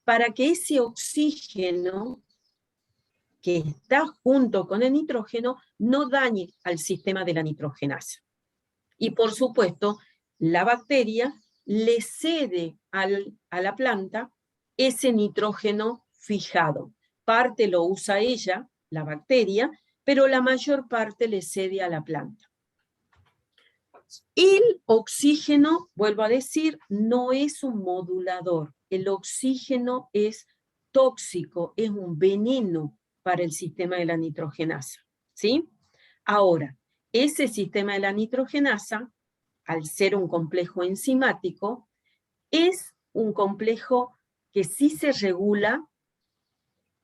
para que ese oxígeno que está junto con el nitrógeno no dañe al sistema de la nitrogenasa. Y por supuesto, la bacteria le cede a la planta ese nitrógeno fijado. Parte lo usa ella, la bacteria, pero la mayor parte le cede a la planta. El oxígeno, vuelvo a decir, no es un modulador. El oxígeno es tóxico, es un veneno para el sistema de la nitrogenasa, ¿sí? Ahora, ese sistema de la nitrogenasa, al ser un complejo enzimático, es un complejo que sí se regula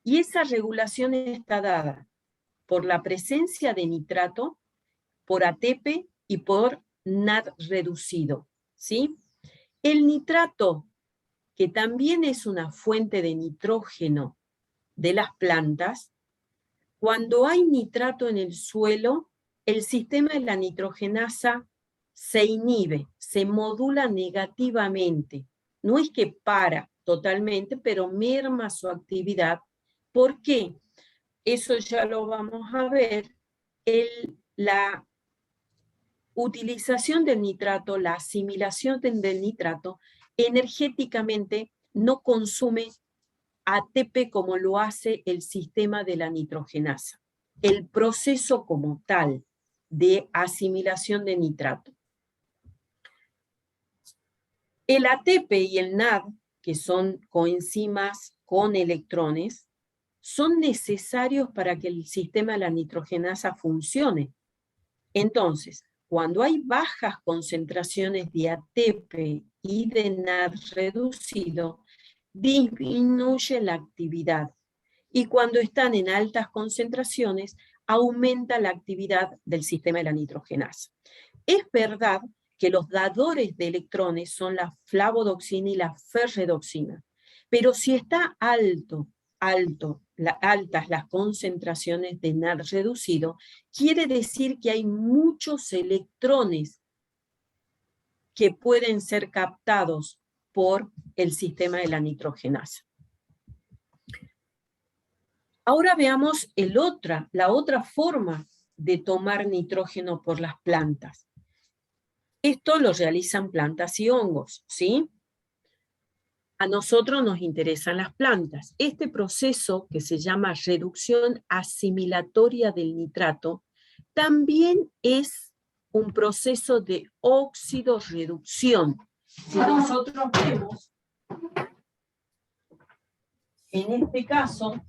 Y esa regulación está dada por la presencia de nitrato, por ATP y por NAD reducido, ¿sí? El nitrato, que también es una fuente de nitrógeno de las plantas, cuando hay nitrato en el suelo, el sistema de la nitrogenasa se inhibe, se modula negativamente. No es que para totalmente, pero merma su actividad. ¿Por qué? Eso ya lo vamos a ver. La utilización del nitrato, la asimilación del nitrato, energéticamente no consume ATP como lo hace el sistema de la nitrogenasa. El proceso como tal de asimilación de nitrato. El ATP y el NAD, que son coenzimas con electrones, son necesarios para que el sistema de la nitrogenasa funcione. Entonces, cuando hay bajas concentraciones de ATP y de NAD reducido, disminuye la actividad. Y cuando están en altas concentraciones, aumenta la actividad del sistema de la nitrogenasa. Es verdad que los dadores de electrones son la flavodoxina y la ferredoxina, pero si está altas las concentraciones de NAD reducido, quiere decir que hay muchos electrones que pueden ser captados por el sistema de la nitrogenasa. Ahora veamos la otra forma de tomar nitrógeno por las plantas. Esto lo realizan plantas y hongos, ¿sí? A nosotros nos interesan las plantas. Este proceso, que se llama reducción asimilatoria del nitrato, también es un proceso de oxidorreducción. Si nosotros vemos, en este caso,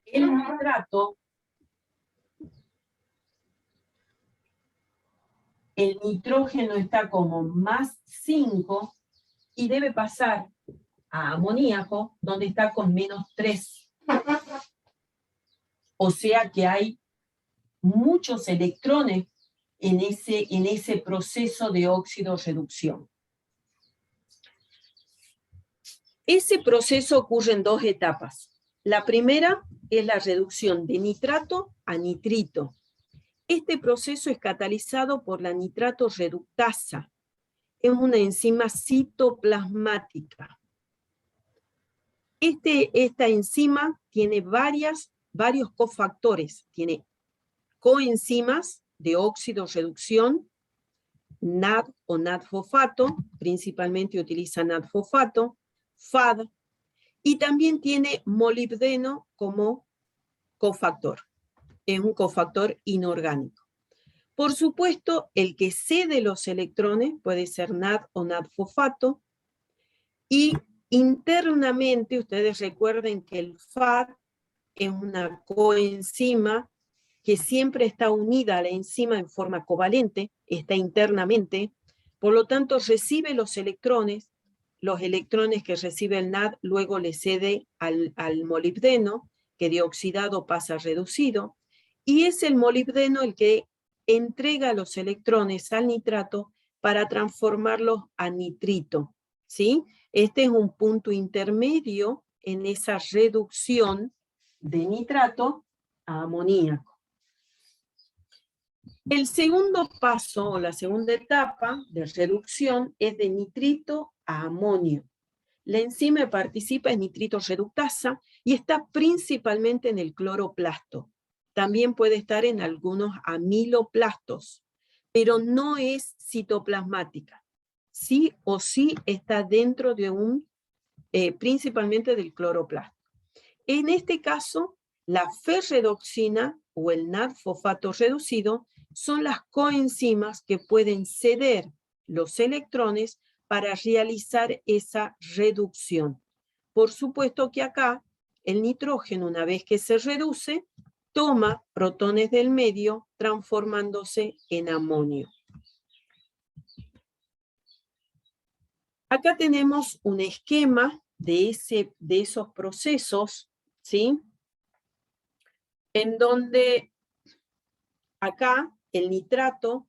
el nitrato, el nitrógeno está como más 5 y debe pasar a amoníaco, donde está con menos 3. O sea que hay muchos electrones en ese proceso de óxido-reducción. Ese proceso ocurre en 2 etapas. La primera es la reducción de nitrato a nitrito. Este proceso es catalizado por la nitrato reductasa. Es una enzima citoplasmática. Esta enzima tiene varios cofactores. Tiene coenzimas de óxido-reducción, NAD o NAD-fosfato, principalmente utiliza NAD-fosfato, FAD, y también tiene molibdeno como cofactor. Es un cofactor inorgánico. Por supuesto, el que cede los electrones puede ser NAD o NAD-fosfato, y internamente ustedes recuerden que el FAD es una coenzima que siempre está unida a la enzima en forma covalente, está internamente, por lo tanto recibe los electrones que recibe el NAD luego le cede al molibdeno, que de oxidado pasa a reducido, y es el molibdeno el que entrega los electrones al nitrato para transformarlos a nitrito, ¿sí? Este es un punto intermedio en esa reducción de nitrato a amoníaco. El segundo paso, o la segunda etapa de reducción, es de nitrito a amonio. La enzima participa en nitrito reductasa y está principalmente en el cloroplasto. También puede estar en algunos amiloplastos, pero no es citoplasmática. Sí o sí está dentro de principalmente del cloroplasto. En este caso, la ferredoxina o el NAD-fosfato reducido son las coenzimas que pueden ceder los electrones para realizar esa reducción. Por supuesto que acá el nitrógeno, una vez que se reduce, toma protones del medio transformándose en amonio. Acá tenemos un esquema de esos procesos, ¿sí? En donde acá el nitrato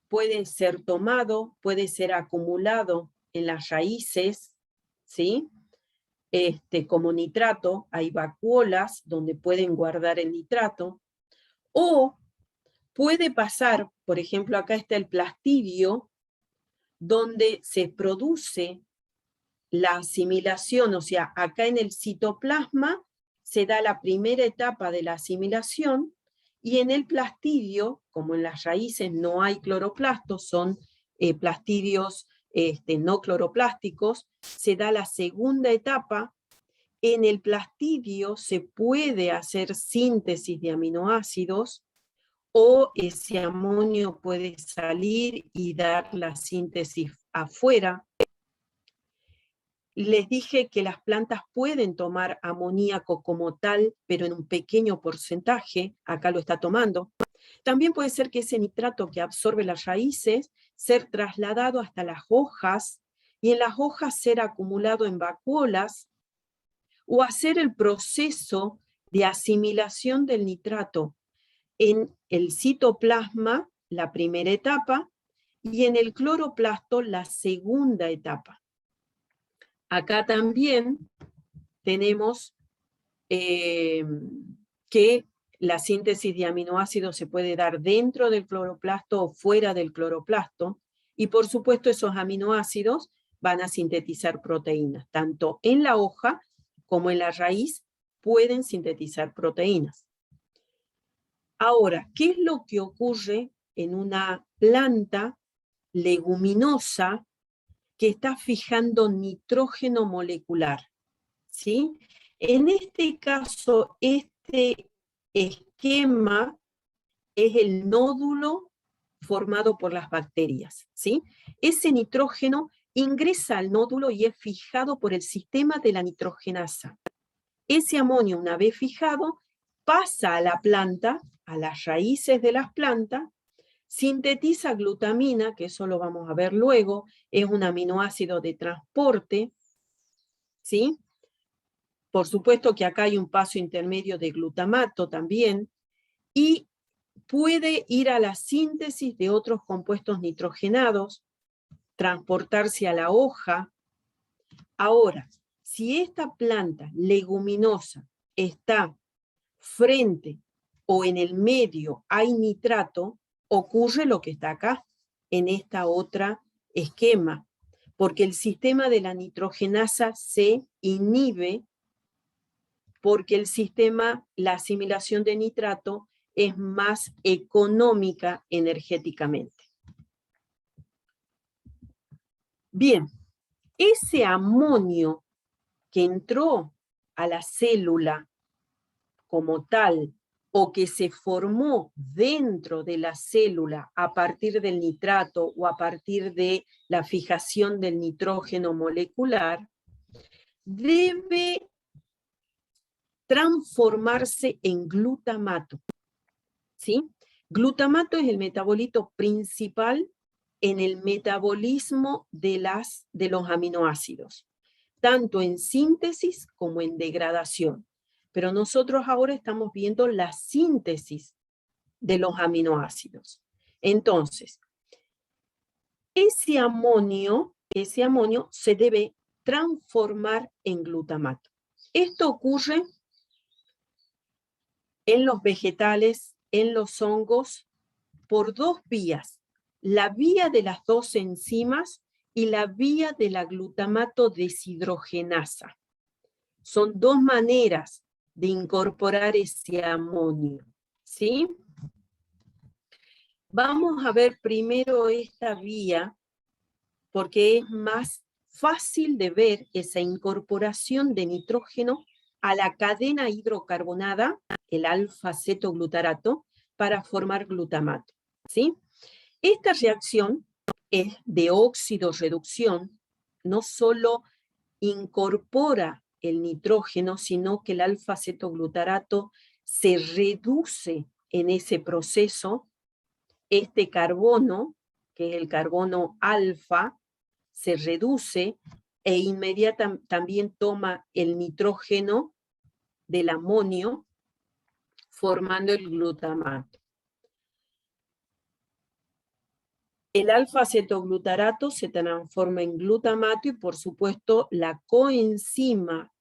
puede ser tomado, puede ser acumulado en las raíces, ¿sí? Como nitrato, hay vacuolas donde pueden guardar el nitrato, o puede pasar, por ejemplo, acá está el plastidio, donde se produce la asimilación, o sea, acá en el citoplasma se da la primera etapa de la asimilación, y en el plastidio, como en las raíces no hay cloroplastos, son plastidios no cloroplásticos, se da la segunda etapa. En el plastidio se puede hacer síntesis de aminoácidos, o ese amonio puede salir y dar la síntesis afuera. Les dije que las plantas pueden tomar amoníaco como tal, pero en un pequeño porcentaje, acá lo está tomando. También puede ser que ese nitrato que absorbe las raíces ser trasladado hasta las hojas, y en las hojas ser acumulado en vacuolas, o hacer el proceso de asimilación del nitrato en el citoplasma, la primera etapa, y en el cloroplasto, la segunda etapa. Acá también tenemos que la síntesis de aminoácidos se puede dar dentro del cloroplasto o fuera del cloroplasto, y por supuesto esos aminoácidos van a sintetizar proteínas, tanto en la hoja como en la raíz pueden sintetizar proteínas. Ahora, ¿qué es lo que ocurre en una planta leguminosa que está fijando nitrógeno molecular? ¿Sí? En este caso, este esquema es el nódulo formado por las bacterias, ¿sí? Ese nitrógeno ingresa al nódulo y es fijado por el sistema de la nitrogenasa. Ese amonio, una vez fijado, pasa a la planta, a las raíces de las plantas, sintetiza glutamina, que eso lo vamos a ver luego, es un aminoácido de transporte, ¿sí? Por supuesto que acá hay un paso intermedio de glutamato también, y puede ir a la síntesis de otros compuestos nitrogenados, transportarse a la hoja. Ahora, si esta planta leguminosa está frente o en el medio hay nitrato, ocurre lo que está acá, en esta otra esquema, porque el sistema de la nitrogenasa se inhibe, porque el sistema, la asimilación de nitrato es más económica energéticamente. Bien, ese amonio que entró a la célula como tal, o que se formó dentro de la célula a partir del nitrato o a partir de la fijación del nitrógeno molecular, debe transformarse en glutamato, ¿sí? Glutamato es el metabolito principal en el metabolismo de los aminoácidos, tanto en síntesis como en degradación. Pero nosotros ahora estamos viendo la síntesis de los aminoácidos. Entonces, ese amonio se debe transformar en glutamato. Esto ocurre en los vegetales, en los hongos, por dos vías: la vía de las dos enzimas y la vía de la glutamato deshidrogenasa. Son dos maneras de incorporar ese amonio, ¿sí? Vamos a ver primero esta vía, porque es más fácil de ver esa incorporación de nitrógeno a la cadena hidrocarbonada, el alfa-cetoglutarato, para formar glutamato, ¿sí? Esta reacción es de óxido-reducción, no solo incorpora el nitrógeno, sino que el alfa-cetoglutarato se reduce en ese proceso. Este carbono, que es el carbono alfa, se reduce e inmediatamente también toma el nitrógeno del amonio, formando el glutamato. El alfa-acetoglutarato se transforma en glutamato y, por supuesto, la coenzima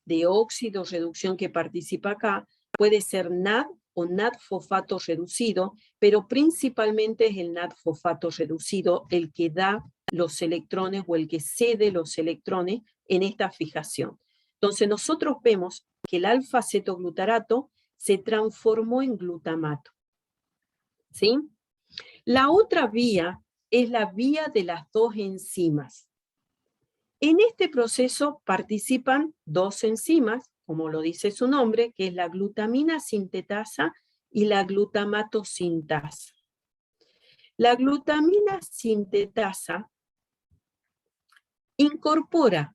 de óxido reducción que participa acá puede ser NAD o NAD-fosfato reducido, pero principalmente es el NAD-fosfato reducido el que da los electrones o el que cede los electrones en esta fijación. Entonces nosotros vemos que el alfa-acetoglutarato se transformó en glutamato. ¿Sí? La otra vía es la vía de las dos enzimas. En este proceso participan dos enzimas, como lo dice su nombre, que es la glutamina sintetasa y la glutamato sintasa. La glutamina sintetasa incorpora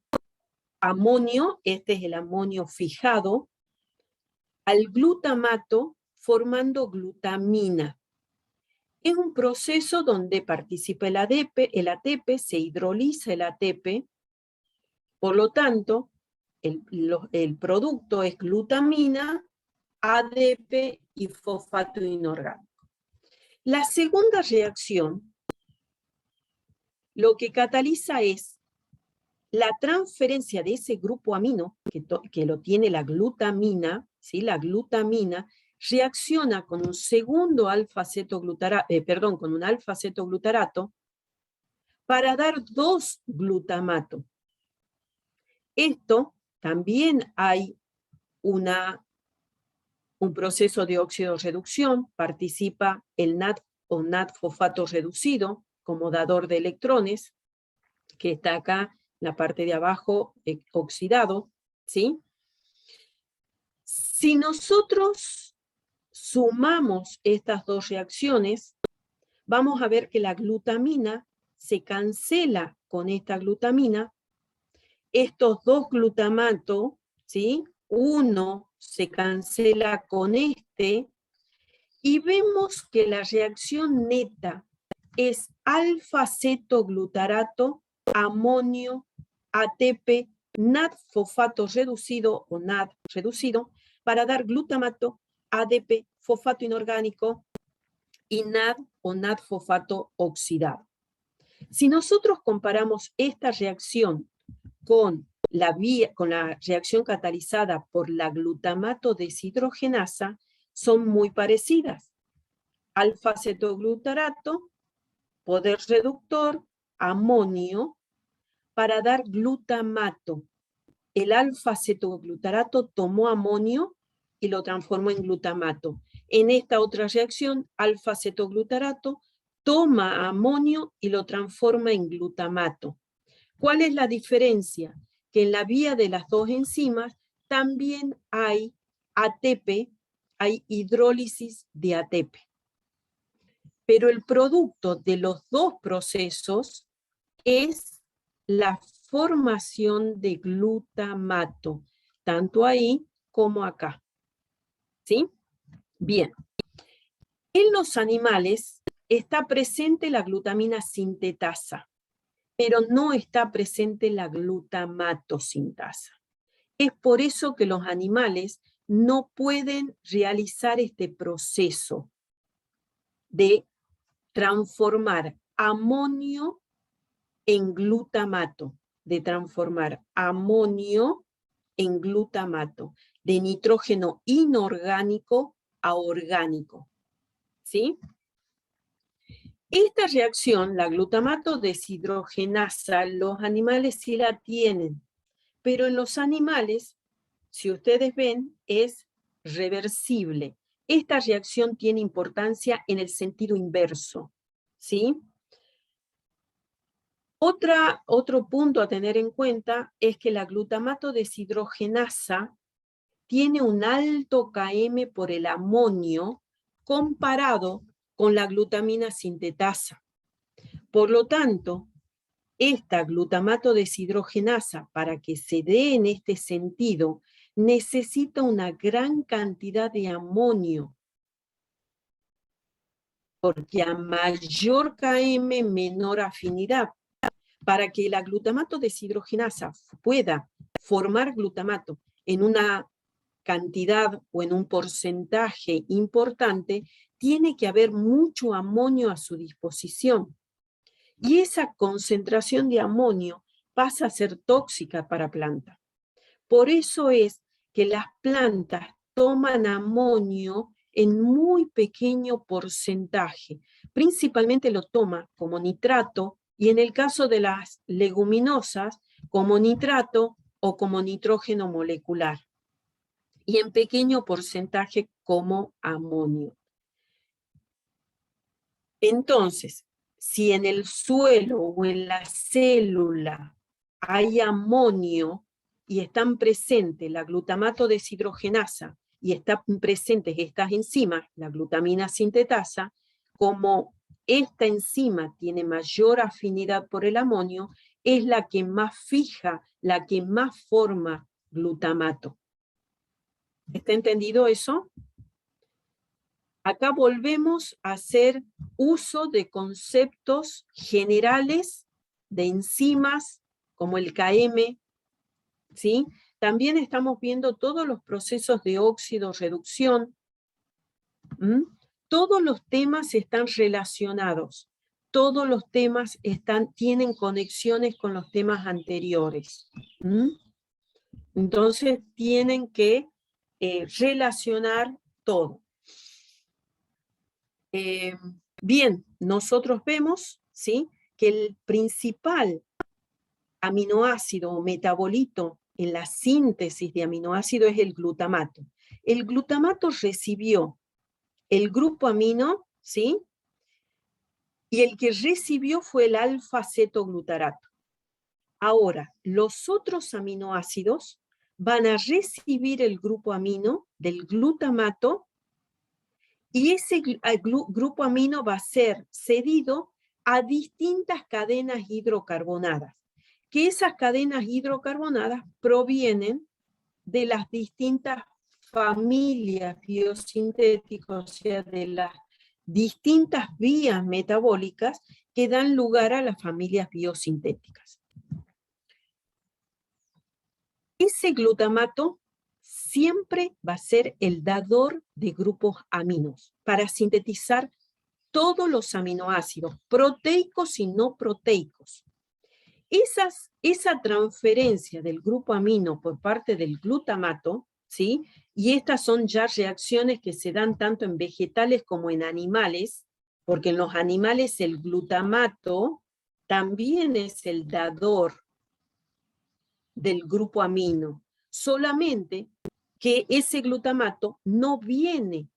amonio, este es el amonio fijado, al glutamato formando glutamina. Es un proceso donde participa el ATP, se hidroliza el ATP, por lo tanto, el producto es glutamina, ADP y fosfato inorgánico. La segunda reacción, lo que cataliza es la transferencia de ese grupo amino, que lo tiene la glutamina, ¿sí? La glutamina reacciona con un segundo alfa-acetoglutarato, con un alfa-acetoglutarato para dar dos glutamatos. Esto también hay un proceso de óxido-reducción, participa el NAD o NAD-fosfato reducido como dador de electrones, que está acá en la parte de abajo oxidado, ¿sí? Si nosotros sumamos estas dos reacciones, vamos a ver que la glutamina se cancela con esta glutamina. Estos dos glutamatos, ¿sí? Uno se cancela con este, y vemos que la reacción neta es alfa-acetoglutarato, amonio, ATP, NAD-fosfato reducido o NAD reducido, para dar glutamato, ADP, fosfato inorgánico y NAD o NAD-fosfato oxidado. Si nosotros comparamos esta reacción con la reacción catalizada por la glutamato deshidrogenasa, son muy parecidas. Alfa-acetoglutarato, poder reductor, amonio, para dar glutamato. El alfa-acetoglutarato tomó amonio y lo transformó en glutamato. En esta otra reacción, alfa-acetoglutarato toma amonio y lo transforma en glutamato. ¿Cuál es la diferencia? Que en la vía de las dos enzimas también hay ATP, hay hidrólisis de ATP. Pero el producto de los dos procesos es la formación de glutamato, tanto ahí como acá. ¿Sí? Bien. En los animales está presente la glutamina sintetasa, pero no está presente la glutamato sintasa. Es por eso que los animales no pueden realizar este proceso de transformar amonio en glutamato, de transformar amonio en glutamato, de nitrógeno inorgánico a orgánico. ¿Sí? Esta reacción, la glutamato deshidrogenasa, los animales sí la tienen, pero en los animales, si ustedes ven, es reversible. Esta reacción tiene importancia en el sentido inverso, ¿sí? Otro punto a tener en cuenta es que la glutamato deshidrogenasa tiene un alto Km por el amonio comparado con la glutamina sintetasa. Por lo tanto, esta glutamato deshidrogenasa, para que se dé en este sentido, necesita una gran cantidad de amonio, porque a mayor Km, menor afinidad. para que la glutamato deshidrogenasa pueda formar glutamato en una cantidad o en un porcentaje importante, tiene que haber mucho amonio a su disposición. Y esa concentración de amonio pasa a ser tóxica para planta. Por eso es que las plantas toman amonio en muy pequeño porcentaje. Principalmente lo toma como nitrato y en el caso de las leguminosas como nitrato o como nitrógeno molecular. Y en pequeño porcentaje como amonio. Entonces, si en el suelo o en la célula hay amonio y están presentes la glutamato deshidrogenasa y están presentes estas enzimas, la glutamina sintetasa, como esta enzima tiene mayor afinidad por el amonio, es la que más fija, la que más forma glutamato. ¿Está entendido eso? Acá volvemos a hacer uso de conceptos generales de enzimas como el KM, ¿sí? También estamos viendo todos los procesos de óxido-reducción. Todos los temas están relacionados. Todos los temas tienen conexiones con los temas anteriores. Entonces tienen que relacionar todo. Bien, nosotros vemos, ¿sí?, que el principal aminoácido o metabolito en la síntesis de aminoácido es el glutamato. El glutamato recibió el grupo amino, ¿sí?, y el que recibió fue el alfa-cetoglutarato. Ahora, los otros aminoácidos van a recibir el grupo amino del glutamato y ese grupo amino va a ser cedido a distintas cadenas hidrocarbonadas, que esas cadenas hidrocarbonadas provienen de las distintas familias biosintéticas, o sea, de las distintas vías metabólicas que dan lugar a las familias biosintéticas. Ese glutamato siempre va a ser el dador de grupos aminos para sintetizar todos los aminoácidos, proteicos y no proteicos. Esa transferencia del grupo amino por parte del glutamato, ¿sí?, y estas son ya reacciones que se dan tanto en vegetales como en animales, porque en los animales el glutamato también es el dador del grupo amino, solamente que ese glutamato no viene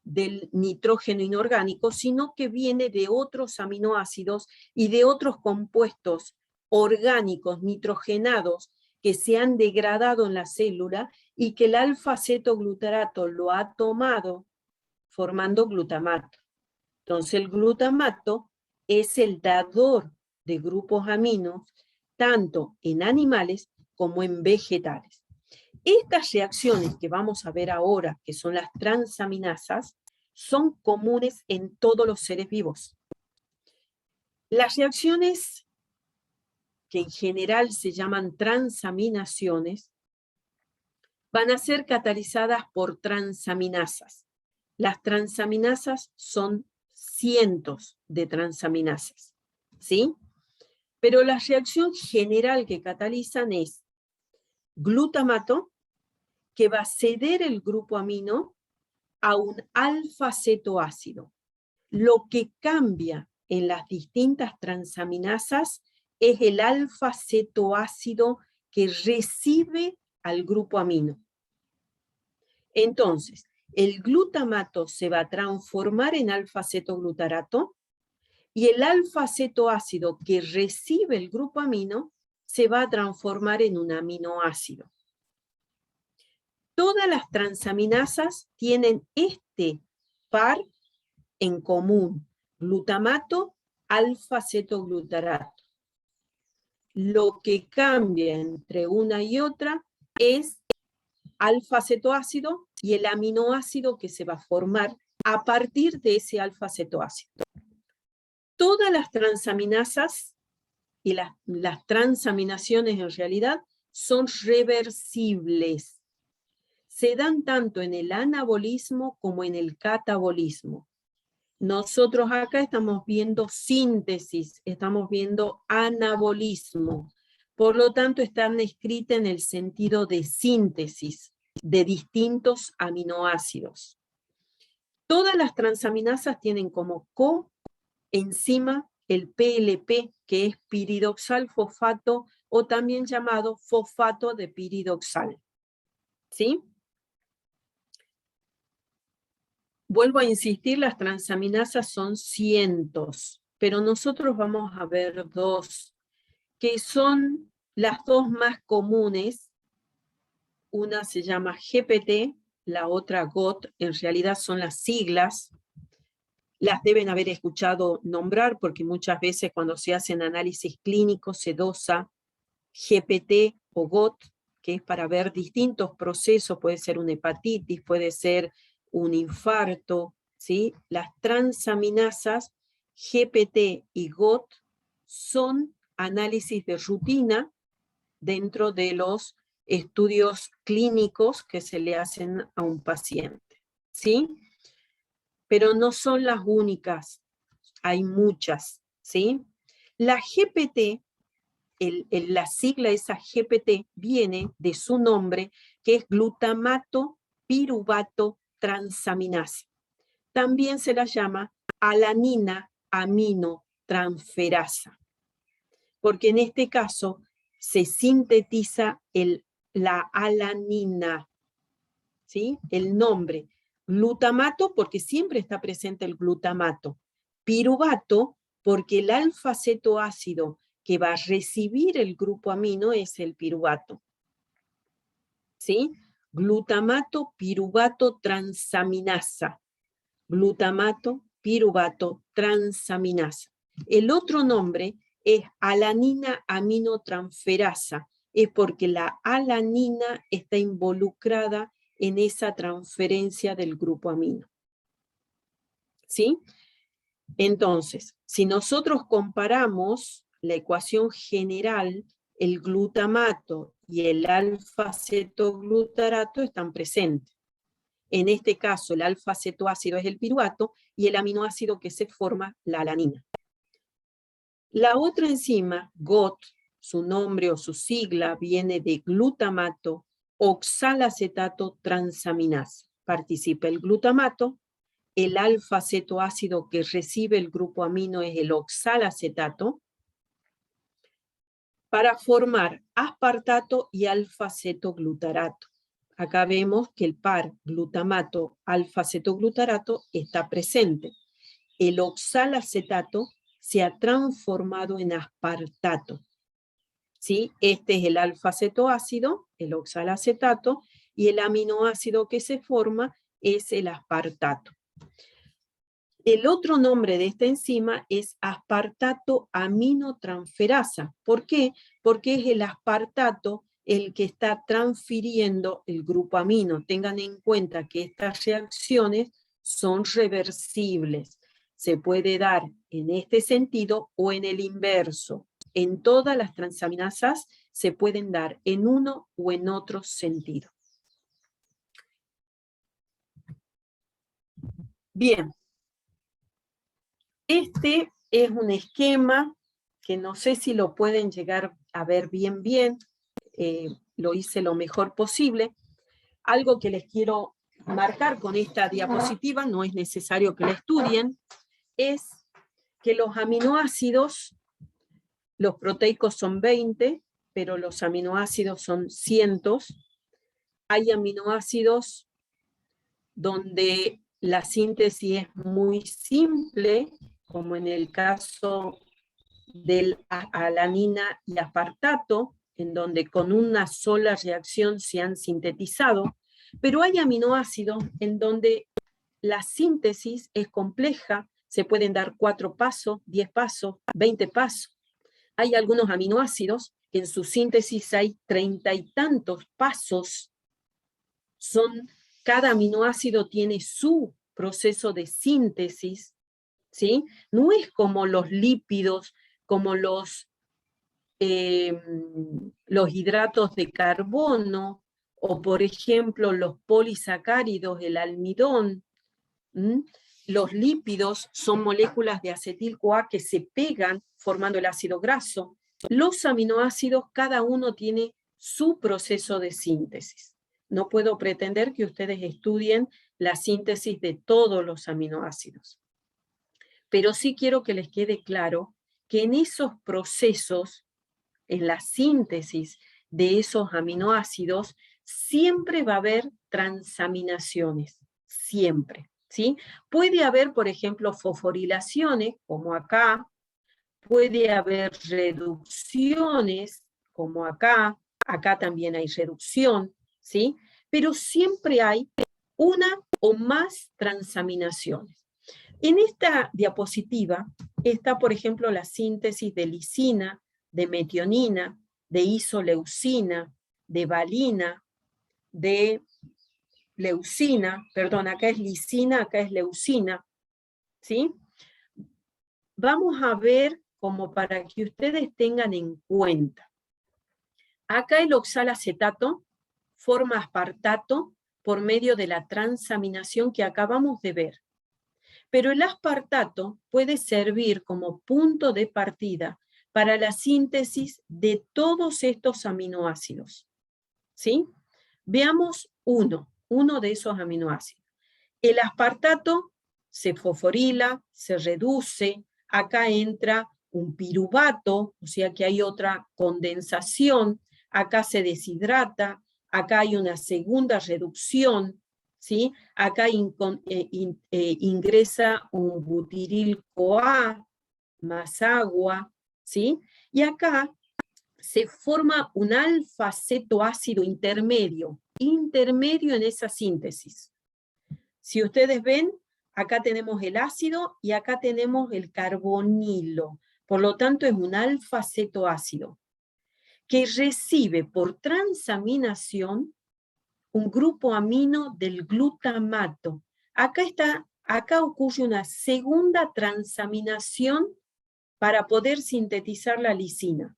del nitrógeno inorgánico, sino que viene de otros aminoácidos y de otros compuestos orgánicos nitrogenados que se han degradado en la célula y que el alfa-cetoglutarato lo ha tomado formando glutamato. Entonces el glutamato es el dador de grupos aminos tanto en animales como en vegetales. Estas reacciones que vamos a ver ahora, que son las transaminasas, son comunes en todos los seres vivos. Las reacciones que en general se llaman transaminaciones van a ser catalizadas por transaminasas. Las transaminasas son cientos de transaminasas, ¿sí? Pero la reacción general que catalizan es glutamato, que va a ceder el grupo amino a un alfa-cetoácido. Lo que cambia en las distintas transaminasas es el alfa-cetoácido que recibe al grupo amino. Entonces, el glutamato se va a transformar en alfa-cetoglutarato y el alfa-cetoácido que recibe el grupo amino se va a transformar en un aminoácido. Todas las transaminasas tienen este par en común, glutamato, alfa-cetoglutarato. Lo que cambia entre una y otra es alfa-cetoácido y el aminoácido que se va a formar a partir de ese alfa-cetoácido. Todas las transaminasas y las transaminaciones en realidad son reversibles. Se dan tanto en el anabolismo como en el catabolismo. Nosotros acá estamos viendo síntesis, estamos viendo anabolismo. Por lo tanto, están escritas en el sentido de síntesis de distintos aminoácidos. Todas las transaminasas tienen como coenzima el PLP, que es piridoxal fosfato, o también llamado fosfato de piridoxal. ¿Sí? Vuelvo a insistir, las transaminasas son cientos, pero nosotros vamos a ver dos, que son las dos más comunes. Una se llama GPT, la otra GOT, en realidad son las siglas. Las deben haber escuchado nombrar porque muchas veces cuando se hacen análisis clínicos se dosa GPT o GOT, que es para ver distintos procesos, puede ser una hepatitis, puede ser un infarto, ¿sí? Las transaminasas GPT y GOT son análisis de rutina dentro de los estudios clínicos que se le hacen a un paciente, ¿sí? Pero no son las únicas, hay muchas, ¿sí? La GPT, la sigla esa GPT, viene de su nombre, que es glutamato piruvato transaminasa. También se la llama alanina aminotransferasa, porque en este caso se sintetiza la alanina, ¿sí? El nombre. Glutamato, porque siempre está presente el glutamato. Piruvato, porque el alfa-cetoácido que va a recibir el grupo amino es el piruvato. ¿Sí? Glutamato, piruvato, transaminasa. Glutamato, piruvato, transaminasa. El otro nombre es alanina aminotransferasa, es porque la alanina está involucrada en esa transferencia del grupo amino. ¿Sí? Entonces, si nosotros comparamos la ecuación general, el glutamato y el alfa-cetoglutarato están presentes. En este caso, el alfa-cetoácido es el piruvato y el aminoácido que se forma, la alanina. La otra enzima, GOT, su nombre o su sigla viene de glutamato oxalacetato transaminasa. Participa el glutamato, el alfa-cetoácido que recibe el grupo amino es el oxalacetato, para formar aspartato y alfa-cetoglutarato. Acá vemos que el par glutamato-alfa-cetoglutarato está presente. El oxalacetato se ha transformado en aspartato. ¿Sí? Este es el alfa-cetoácido, el oxalacetato, y el aminoácido que se forma es el aspartato. El otro nombre de esta enzima es aspartato aminotransferasa. ¿Por qué? Porque es el aspartato el que está transfiriendo el grupo amino. Tengan en cuenta que estas reacciones son reversibles. Se puede dar en este sentido o en el inverso. En todas las transaminasas se pueden dar en uno o en otro sentido. Bien. Este es un esquema que no sé si lo pueden llegar a ver bien, lo hice lo mejor posible. Algo que les quiero marcar con esta diapositiva, no es necesario que la estudien, es que los aminoácidos, los proteicos son 20, pero los aminoácidos son cientos. Hay aminoácidos donde la síntesis es muy simple, como en el caso del alanina y aspartato, en donde con una sola reacción se han sintetizado, pero hay aminoácidos en donde la síntesis es compleja, se pueden dar 4 pasos, 10 pasos, 20 pasos. Hay algunos aminoácidos que en su síntesis hay 30 y tantos pasos. Cada aminoácido tiene su proceso de síntesis, ¿sí? No es como los lípidos, como los los hidratos de carbono, o por ejemplo los polisacáridos, el almidón. Los lípidos son moléculas de acetil-CoA que se pegan formando el ácido graso. Los aminoácidos, cada uno tiene su proceso de síntesis. No puedo pretender que ustedes estudien la síntesis de todos los aminoácidos. Pero sí quiero que les quede claro que en esos procesos, en la síntesis de esos aminoácidos, siempre va a haber transaminaciones, siempre, ¿sí? Puede haber, por ejemplo, fosforilaciones, como acá, puede haber reducciones, como acá también hay reducción, ¿sí? Pero siempre hay una o más transaminaciones. En esta diapositiva está, por ejemplo, la síntesis de lisina, de metionina, de isoleucina, de valina, de leucina, perdón, acá es lisina, acá es leucina, ¿sí? Vamos a ver como para que ustedes tengan en cuenta. Acá el oxalacetato forma aspartato por medio de la transaminación que acabamos de ver. Pero el aspartato puede servir como punto de partida para la síntesis de todos estos aminoácidos, ¿sí? Veamos uno de esos aminoácidos. El aspartato se fosforila, se reduce, acá entra un piruvato, o sea que hay otra condensación, acá se deshidrata, acá hay una segunda reducción, ¿sí? Acá ingresa un butiril-CoA más agua, ¿sí? Y acá se forma un alfa-cetoácido intermedio en esa síntesis. Si ustedes ven, acá tenemos el ácido y acá tenemos el carbonilo. Por lo tanto, es un alfa-cetoácido que recibe por transaminación un grupo amino del glutamato. Acá ocurre una segunda transaminación para poder sintetizar la lisina.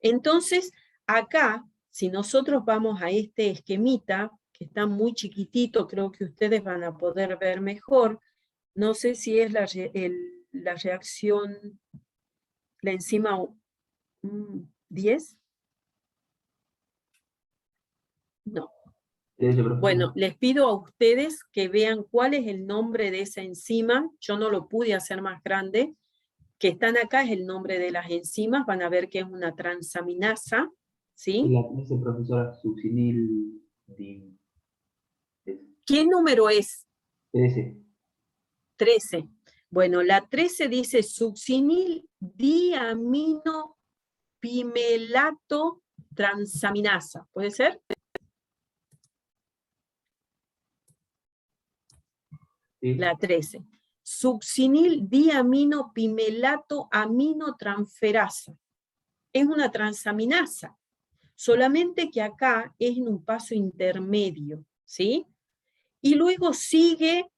Entonces, acá, si nosotros vamos a este esquemita, que está muy chiquitito, creo que ustedes van a poder ver mejor, no sé si es la reacción, la enzima 10. No. Bueno, les pido a ustedes que vean cuál es el nombre de esa enzima. Yo no lo pude hacer más grande. Que están acá es el nombre de las enzimas. Van a ver que es una transaminasa, ¿sí? La clase profesora succinil. ¿Qué número es? 13. 13. Bueno, la 13 dice succinil diaminopimelato transaminasa. ¿Puede ser? Sí. La 13. Succinil diaminopimelato aminotransferasa. Es una transaminasa, solamente que acá es en un paso intermedio, ¿sí? Y luego sigue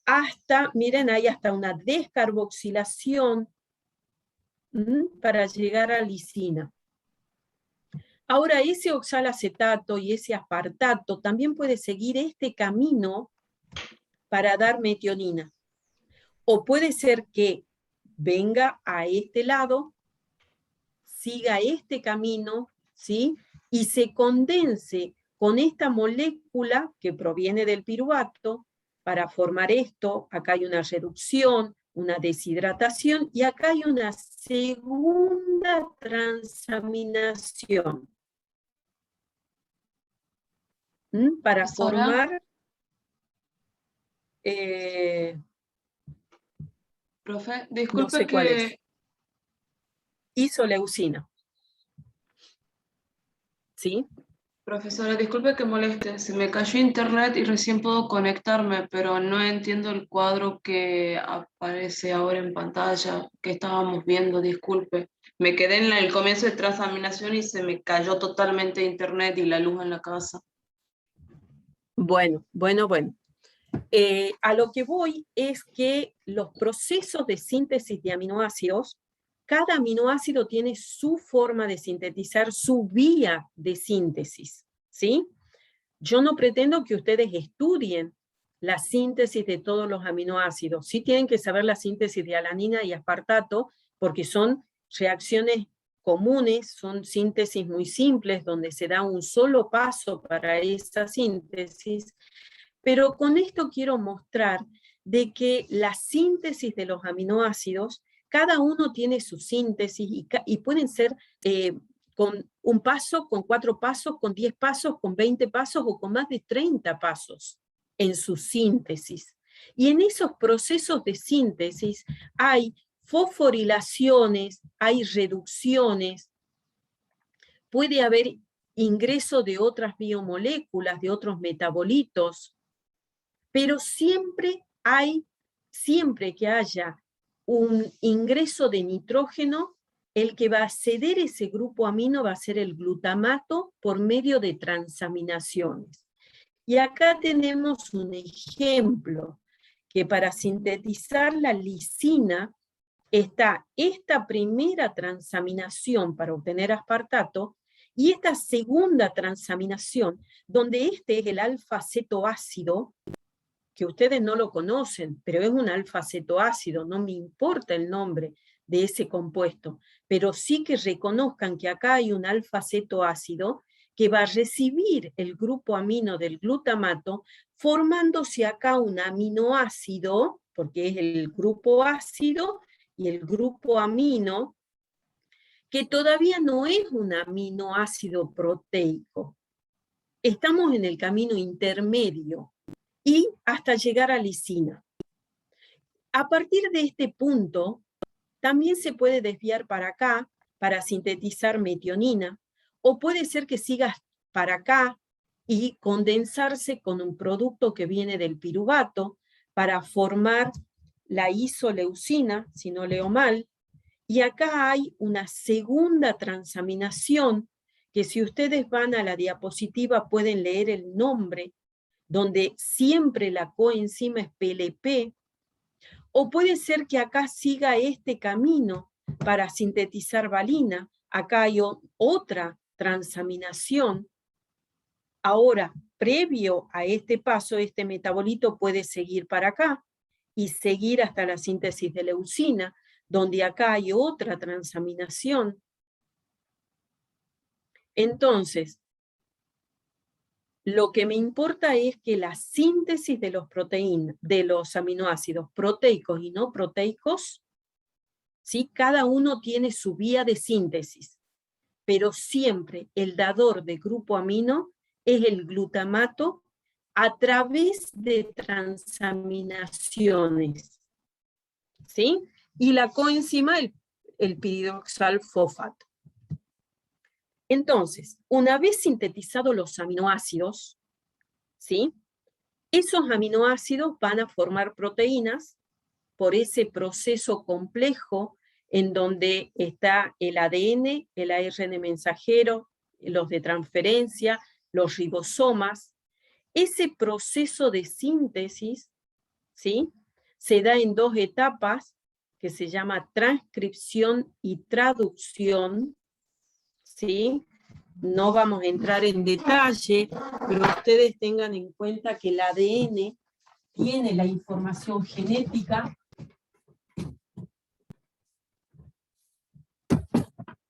hasta, miren, hay hasta una descarboxilación para llegar a lisina. Ahora, ese oxalacetato y ese aspartato también puede seguir este camino para dar metionina. O puede ser que venga a este lado, siga este camino, ¿sí? Y se condense con esta molécula que proviene del piruvato para formar esto. Acá hay una reducción, una deshidratación, y acá hay una segunda transaminación. Para formar... Profe, disculpe no sé cuál es. Isoleucina. ¿Sí? Profesora, disculpe que moleste, se me cayó internet y recién puedo conectarme, pero no entiendo el cuadro que aparece ahora en pantalla, que estábamos viendo, disculpe. Me quedé en el comienzo de transaminación y se me cayó totalmente internet y la luz en la casa. Bueno. A lo que voy es que los procesos de síntesis de aminoácidos cada aminoácido tiene su forma de sintetizar, su vía de síntesis, ¿sí? Yo no pretendo que ustedes estudien la síntesis de todos los aminoácidos. Sí tienen que saber la síntesis de alanina y aspartato, porque son reacciones comunes, son síntesis muy simples, donde se da un solo paso para esa síntesis. Pero con esto quiero mostrar de que la síntesis de los aminoácidos, cada uno tiene su síntesis y pueden ser con un paso, con 4 pasos, con 10 pasos, con 20 pasos o con más de 30 pasos en su síntesis. Y en esos procesos de síntesis hay fosforilaciones, hay reducciones, puede haber ingreso de otras biomoléculas, de otros metabolitos, pero siempre que haya un ingreso de nitrógeno, el que va a ceder ese grupo amino va a ser el glutamato por medio de transaminaciones. Y acá tenemos un ejemplo, que para sintetizar la lisina está esta primera transaminación para obtener aspartato, y esta segunda transaminación, donde este es el alfa-cetoácido, que ustedes no lo conocen, pero es un alfa-cetoácido, no me importa el nombre de ese compuesto, pero sí que reconozcan que acá hay un alfa-cetoácido que va a recibir el grupo amino del glutamato, formándose acá un aminoácido, porque es el grupo ácido y el grupo amino, que todavía no es un aminoácido proteico. Estamos en el camino intermedio y hasta llegar a lisina. A partir de este punto, también se puede desviar para acá para sintetizar metionina, o puede ser que sigas para acá y condensarse con un producto que viene del piruvato para formar la isoleucina, si no leo mal, y acá hay una segunda transaminación que si ustedes van a la diapositiva pueden leer el nombre, donde siempre la coenzima es PLP, o puede ser que acá siga este camino para sintetizar valina, acá hay otra transaminación. Ahora, previo a este paso, este metabolito puede seguir para acá y seguir hasta la síntesis de leucina, donde acá hay otra transaminación. Entonces, lo que me importa es que la síntesis de los aminoácidos proteicos y no proteicos, ¿sí? Cada uno tiene su vía de síntesis, pero siempre el dador de grupo amino es el glutamato a través de transaminaciones, ¿sí? Y la coenzima, el piridoxal-fosfato. Entonces, una vez sintetizados los aminoácidos, ¿sí? Esos aminoácidos van a formar proteínas por ese proceso complejo en donde está el ADN, el ARN mensajero, los de transferencia, los ribosomas. Ese proceso de síntesis, ¿sí? Se da en 2 etapas que se llama transcripción y traducción, ¿sí? No vamos a entrar en detalle, pero ustedes tengan en cuenta que el ADN tiene la información genética.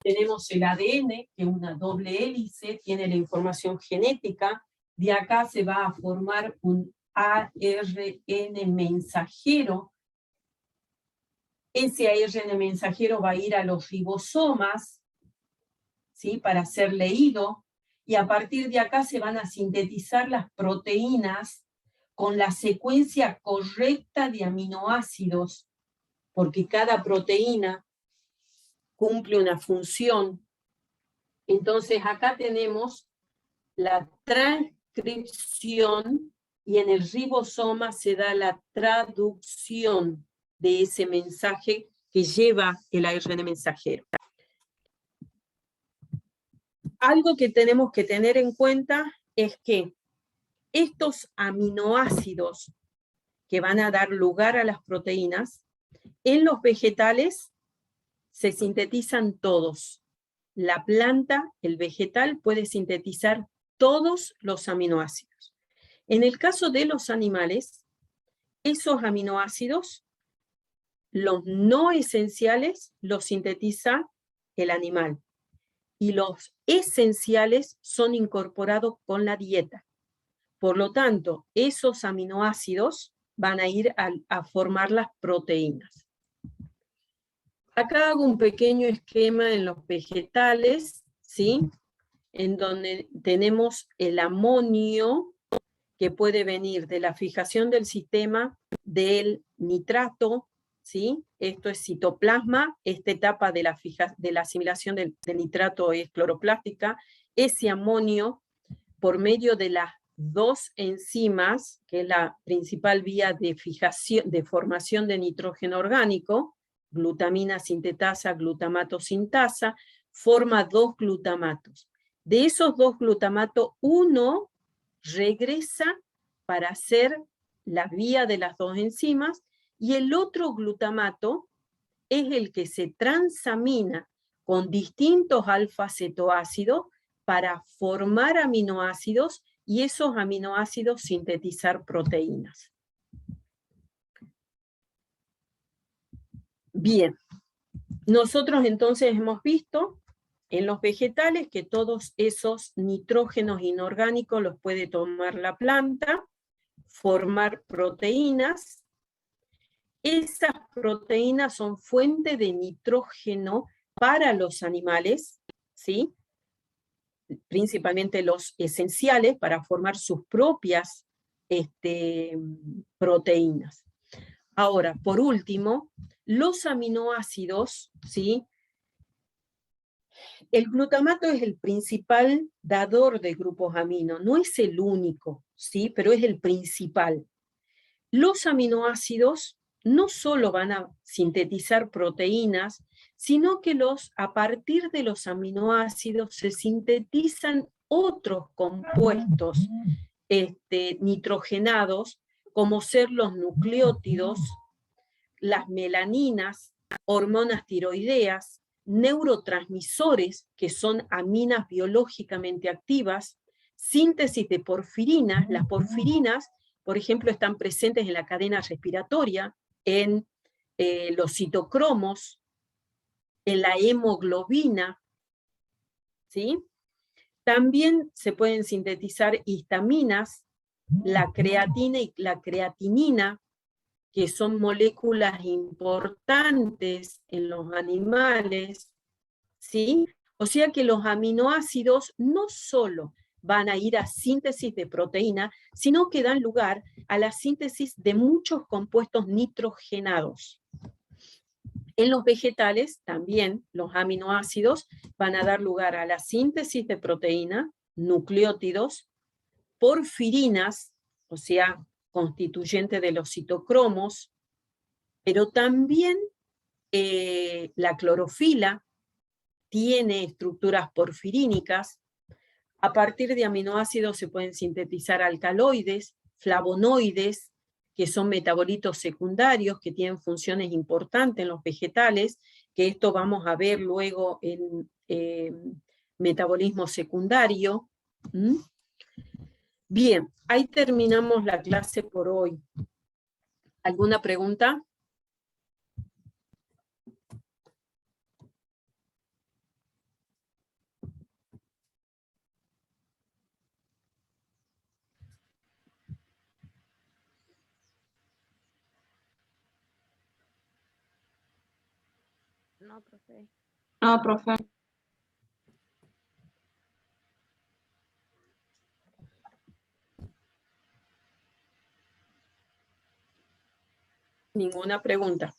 Tenemos el ADN, que es una doble hélice, tiene la información genética. De acá se va a formar un ARN mensajero. Ese ARN mensajero va a ir a los ribosomas, ¿sí? Para ser leído, y a partir de acá se van a sintetizar las proteínas con la secuencia correcta de aminoácidos, porque cada proteína cumple una función. Entonces acá tenemos la transcripción y en el ribosoma se da la traducción de ese mensaje que lleva el ARN mensajero. Algo que tenemos que tener en cuenta es que estos aminoácidos que van a dar lugar a las proteínas, en los vegetales se sintetizan todos. La planta, el vegetal, puede sintetizar todos los aminoácidos. En el caso de los animales, esos aminoácidos, los no esenciales, los sintetiza el animal. Y los esenciales son incorporados con la dieta. Por lo tanto, esos aminoácidos van a ir a formar las proteínas. Acá hago un pequeño esquema en los vegetales, ¿sí? En donde tenemos el amonio, que puede venir de la fijación del sistema del nitrato, ¿sí? Esto es citoplasma, esta etapa de la asimilación del nitrato es cloroplástica. Ese amonio, por medio de las dos enzimas, que es la principal vía de fijación, de formación de nitrógeno orgánico, glutamina sintetasa, glutamato sintasa, forma 2 glutamatos. De esos 2 glutamatos, uno regresa para hacer la vía de las dos enzimas, y el otro glutamato es el que se transamina con distintos alfa-cetoácidos para formar aminoácidos, y esos aminoácidos sintetizar proteínas. Bien, nosotros entonces hemos visto en los vegetales que todos esos nitrógenos inorgánicos los puede tomar la planta, formar proteínas. Esas proteínas son fuente de nitrógeno para los animales, ¿sí? Principalmente los esenciales, para formar sus propias proteínas. Ahora, por último, los aminoácidos, ¿sí? El glutamato es el principal dador de grupos amino, no es el único, ¿sí? Pero es el principal. Los aminoácidos no solo van a sintetizar proteínas, sino que a partir de los aminoácidos se sintetizan otros compuestos nitrogenados, como ser los nucleótidos, las melaninas, hormonas tiroideas, neurotransmisores, que son aminas biológicamente activas, síntesis de porfirinas. Las porfirinas, por ejemplo, están presentes en la cadena respiratoria, en los citocromos, en la hemoglobina, ¿sí? También se pueden sintetizar histaminas, la creatina y la creatinina, que son moléculas importantes en los animales, ¿sí? O sea que los aminoácidos no solo van a ir a síntesis de proteína, sino que dan lugar a la síntesis de muchos compuestos nitrogenados. En los vegetales también los aminoácidos van a dar lugar a la síntesis de proteína, nucleótidos, porfirinas, o sea, constituyente de los citocromos, pero también la clorofila tiene estructuras porfirínicas. A partir de aminoácidos se pueden sintetizar alcaloides, flavonoides, que son metabolitos secundarios, que tienen funciones importantes en los vegetales, que esto vamos a ver luego en metabolismo secundario. Bien, ahí terminamos la clase por hoy. ¿Alguna pregunta? No, profe. No, profe. Ninguna pregunta.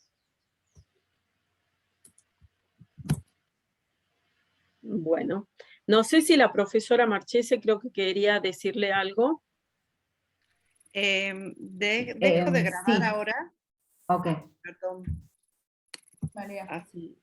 Bueno, no sé si la profesora Marchese creo que quería decirle algo. Dejo de grabar sí. ahora. Ok. Perdón. María. Así.